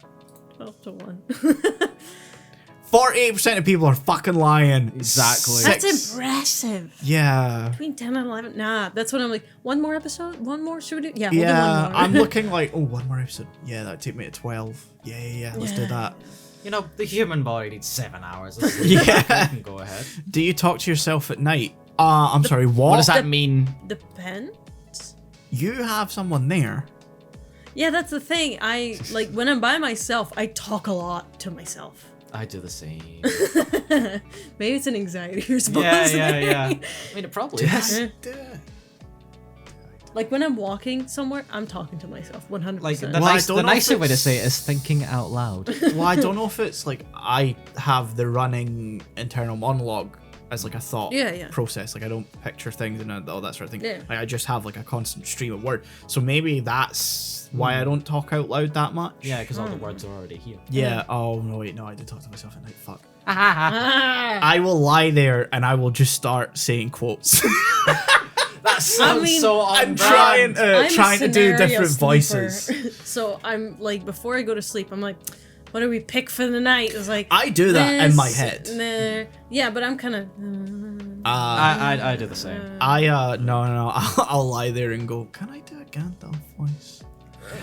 12 to 1. 48% of people are fucking lying. Exactly. That's impressive. Yeah. Between 10 and 11. Nah, that's what I'm like. One more episode? One more? Should we do? Yeah, we'll Yeah, do one more. I'm looking like, oh, one more episode. Yeah, that'd take me to 12. Yeah, let's do that. You know, the human body needs 7 hours. Yeah. You can go ahead. Do you talk to yourself at night? I'm sorry, what? What does that mean? Depends. You have someone there. Yeah, that's the thing. I, like, when I'm by myself, I talk a lot to myself. I do the same. Maybe it's an anxiety response. Yeah. I mean, it probably is. Like when I'm walking somewhere, I'm talking to myself 100%. Like, the, Well, I nice, don't the know if nicer way to it's- say it is thinking out loud. Well, I don't know if it's like I have the running internal monologue as like a thought Yeah. process. Like I don't picture things and all that sort of thing. Yeah. Like, I just have like a constant stream of word. So maybe that's why I don't talk out loud that much. Yeah, because all the words are already here. Yeah. Oh no, wait, no, I did talk to myself at night. Fuck. Ah, I will lie there and I will just start saying quotes. That sounds mean, so on I'm brand. I'm a trying to do scenario different sleeper. voices. So I'm like, before I go to sleep, I'm like, what do we pick for the night? It's like I do that in my this, head. Nah. Yeah, but I'm kind of. I do the same. No. I'll lie there and go, can I do a Gandalf voice?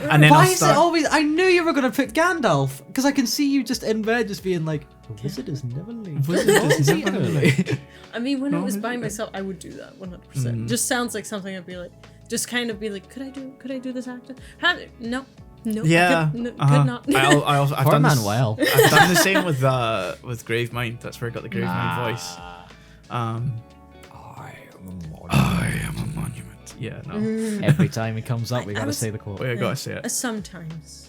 And then Why I'll is it start. always? I knew you were gonna pick Gandalf because I can see you just in bed, just being like, "The wizard is never late." Wizard is never late. I mean, when I No, was I by do. myself, I would do that 100%. Just sounds like something I'd be like, just kind of be like, could I do this actor? No. Yeah, could uh-huh. not. I've Poor done this, Manuel. I've done the same with Gravemind. That's where I got the Gravemind voice. I am a monument. I am a monument. Yeah, no. Every time he comes up, we I gotta was- say the quote. Wait, I gotta say it. Sometimes.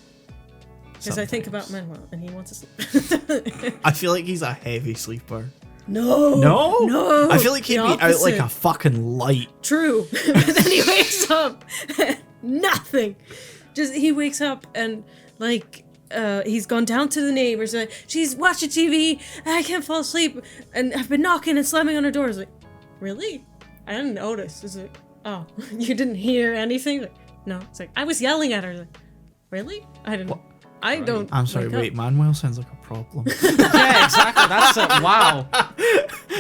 Because I think about Sometimes. Manuel and he wants to sleep. I feel like he's a heavy sleeper. No. No? No. I feel like he'd the be out like a opposite. fucking light. True. But then he wakes up. Nothing. Just he wakes up and like he's gone down to the neighbors and she's watching TV and I can't fall asleep and I've been knocking and slamming on her door. It's like, really? I didn't notice. It's like, oh, you didn't hear anything? Like, no. It's like I was yelling at her. Like, really? I didn't. I don't. I'm sorry, wake up. wait, Manuel sounds like a problem. Yeah, exactly. That's it. Wow.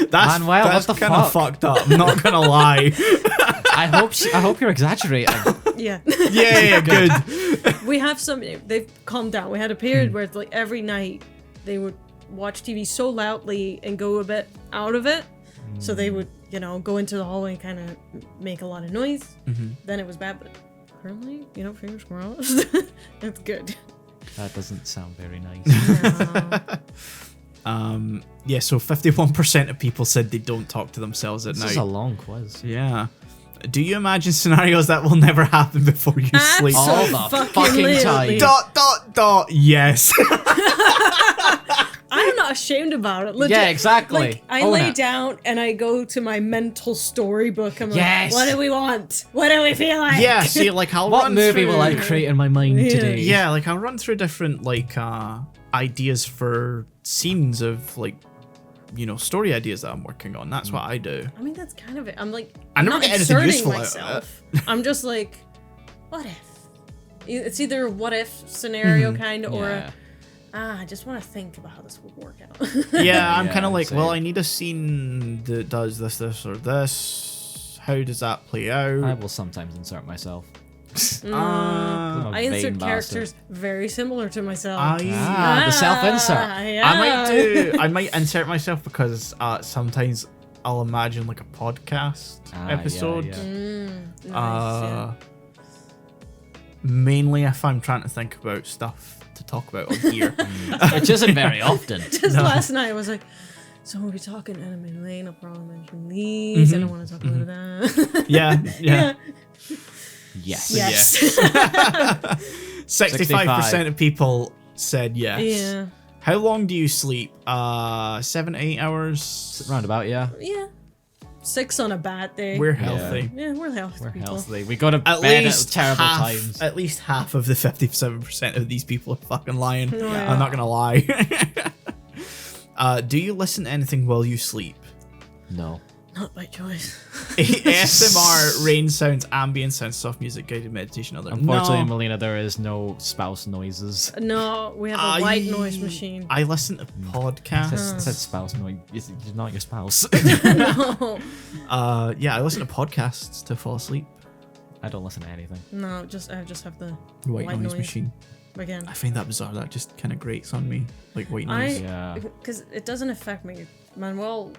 That's Manuel, what that's the kind of fuck? fucked up. I'm not gonna lie. I hope you're exaggerating. Yeah. Yeah, good. We have some. They've calmed down. We had a period where it's like every night they would watch TV so loudly and go a bit out of it. So they would, go into the hallway and kind of make a lot of noise. Then it was bad, but currently, fingers crossed. That's good. That doesn't sound very nice. Yeah, so 51% of people said they don't talk to themselves at This night. is a long quiz. Yeah. Do you imagine scenarios that will never happen before you sleep? All the fucking time. Dot. Yes. I'm not ashamed about it. Legit. Yeah, exactly. Like, I Own lay it. down and I go to my mental storybook. I'm Yes. like, what do we want? What do we feel like? Yeah, see, like I'll What run movie through... will I create in my mind Yeah. today? Yeah, like I'll run through different ideas for scenes of story ideas that I'm working on. That's what I do. I mean, that's kind of it. I'm like, I I'm never not get anything exerting useful out of myself. I'm just like, what if? It's either a what if scenario kind or Yeah. I just want to think about how this would work out. Yeah, I'm Yeah, kind of like, same. well, I need a scene that does this, or this. How does that play I out? will sometimes insert myself. Uh, I'm a I insert vain characters very similar to myself. The self-insert. Yeah. I might insert myself because sometimes I'll imagine like a podcast episode. yeah. Nice, Mainly if I'm trying to think about stuff to talk about on here. Which isn't very often. Just last night I was like, so we'll be talking anime lane, I'll probably mention these, and I want to talk about that. yeah. Yes. Yes. 65% of people said yes. Yeah. How long do you sleep? 7 to 8 hours. Roundabout, yeah. Yeah. 6 on a bad day. We're healthy. Yeah, we're healthy We're people. healthy. We go to At bed least at terrible half, times. At least half of the 57% of these people are fucking lying. yeah. I'm not gonna lie. Do you listen to anything while you sleep? No. Not by choice. ASMR, rain sounds, ambient sounds, soft music, guided meditation, other. Unfortunately, No. Melina, there is no spouse noises. No, we have a white noise machine. I listen to podcasts. Said spouse noise. You're not your spouse. No. Yeah, I listen to podcasts to fall asleep. I don't listen to anything. No, I just have the White noise machine. again. I find that bizarre. That just kind of grates on me, like white noise. Yeah. Because it doesn't affect me. Manuel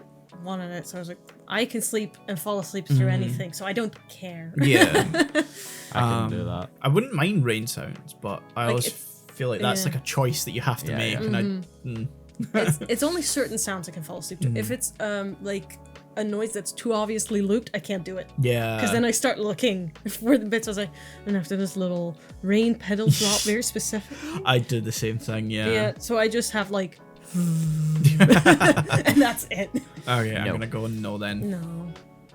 wanted it, so I was like, I can sleep and fall asleep through anything, so I don't care. Yeah. I couldn't do that. I wouldn't mind rain sounds, but I Like, always it's- feel like that's yeah. like a choice that you have to Yeah, make. yeah. And It's only certain sounds I can fall asleep to. If it's like a noise that's too obviously looped, I can't do it. yeah. Because then I start looking for the bits. I was like, and after this little rain pedal drop, very specific. I do the same thing, Yeah, so I just have like, and that's it. Okay, I'm No. gonna go no then. No,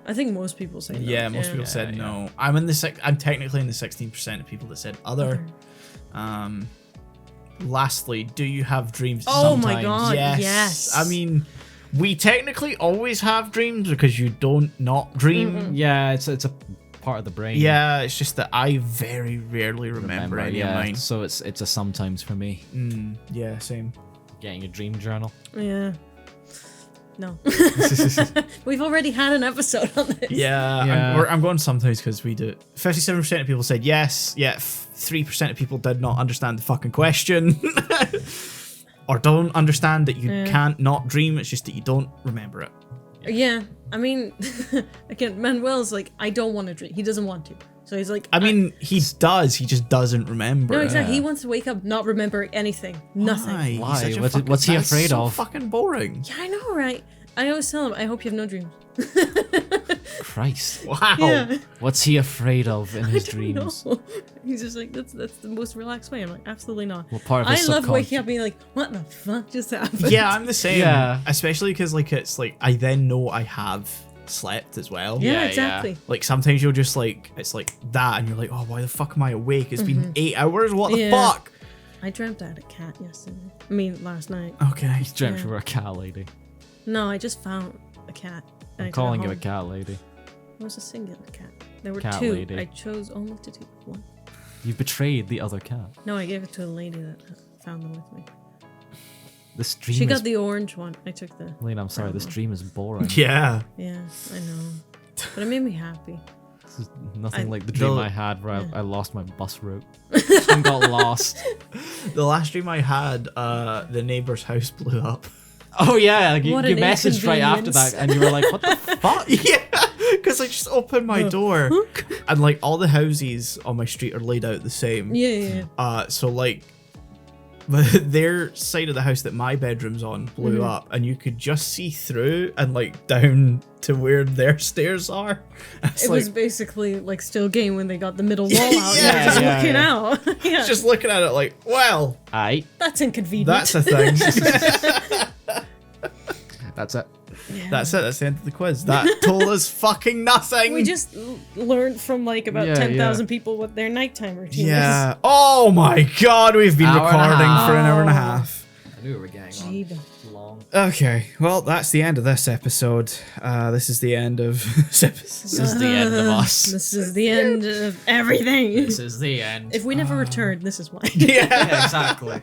I think most people say no. Yeah, most people said Yeah, no. I'm technically in the 16% of people that said other. Lastly, do you have dreams? Oh my Sometimes. god, Yes. yes. I mean, we technically always have dreams because you don't not dream. Yeah, it's a part of the brain. Yeah, it's just that I very rarely remember any of mine. So it's a sometimes for me. Yeah, same. Getting a dream journal. Yeah. No. We've already had an episode on this. Yeah, Yeah. I'm going sometimes because we do. 57% of people said yes. Yeah, 3% of people did not understand the fucking question. Or don't understand that you can't not dream. It's just that you don't remember it. Yeah. I mean, again, Manuel's like, I don't want to dream. He doesn't want to. So he's like, I mean, he does. He just doesn't remember. no, it. exactly. He wants to wake up not remembering anything. Nothing. Why? He's Why? such a What's he that's afraid so of? Fucking boring. Yeah, I know, right? I always tell him, I hope you have no dreams. Christ. Wow. Yeah. What's he afraid of in his I dreams? don't know. He's just like, that's the most relaxed way. I'm like, absolutely not. What part of I his love waking subconscious- up being like, what the fuck just happened? Yeah, I'm the same. Yeah. Especially because like it's like I then know I have slept as well. Yeah, Yeah, exactly. Like sometimes you'll just like it's like that and you're like, oh, why the fuck am I awake? It's been 8 hours. What the Yeah. fuck? I dreamt I had a cat yesterday. I mean, last night. Okay. Dreamt Yeah. you were a cat lady. No, I just found a cat. and I I'm took calling it you a home. cat lady. It was a singular cat. There were Cat two. lady. I chose only to take one. You betrayed the other cat. No, I gave it to a lady that found them with me. This dream She is... got the orange one. I took the. Lena, I'm sorry, this dream is boring. Yeah. Yeah, I know. But it made me happy. This is nothing I- like the dream The- I had where Yeah. I lost my bus route and got lost. The last dream I had, the neighbor's house blew up. Oh yeah, like, you What an messaged right after inconvenience. that and you were like, what the fuck? Yeah, because I just opened my door and like all the houses on my street are laid out the same. Yeah, yeah, yeah. So like their side of the house that my bedroom's on blew up and you could just see through and like down to where their stairs are. It's It like was basically like Still Game when they got the middle wall out. Yeah, just yeah, looking yeah. out. Yeah, just looking at it like, well, Aye, that's inconvenient. that's a thing. that's it. Yeah. That's it. That's the end of the quiz. That told us fucking nothing. We just learned from like about Yeah, 10,000 people what their nighttime routine yeah. Oh my god, we've been Hour and a recording half. for an hour and a half. I knew we were getting Jeeba. long. Okay, well, that's the end of this episode. This is the end of this episode. This is the end of us. This is the end of everything. This is the end. If we never return, this is why. Yeah, exactly.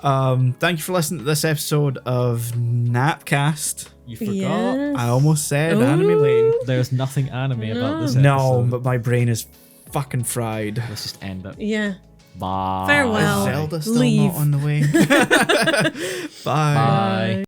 Thank you for listening to this episode of Napcast. You forgot. Yes. I almost said Ooh. Anime Lane. There's nothing anime about this No, episode. but my brain is fucking fried. Let's just end it. Yeah. Bye. Farewell. Is Zelda still Leave. not on the way? Bye. Bye.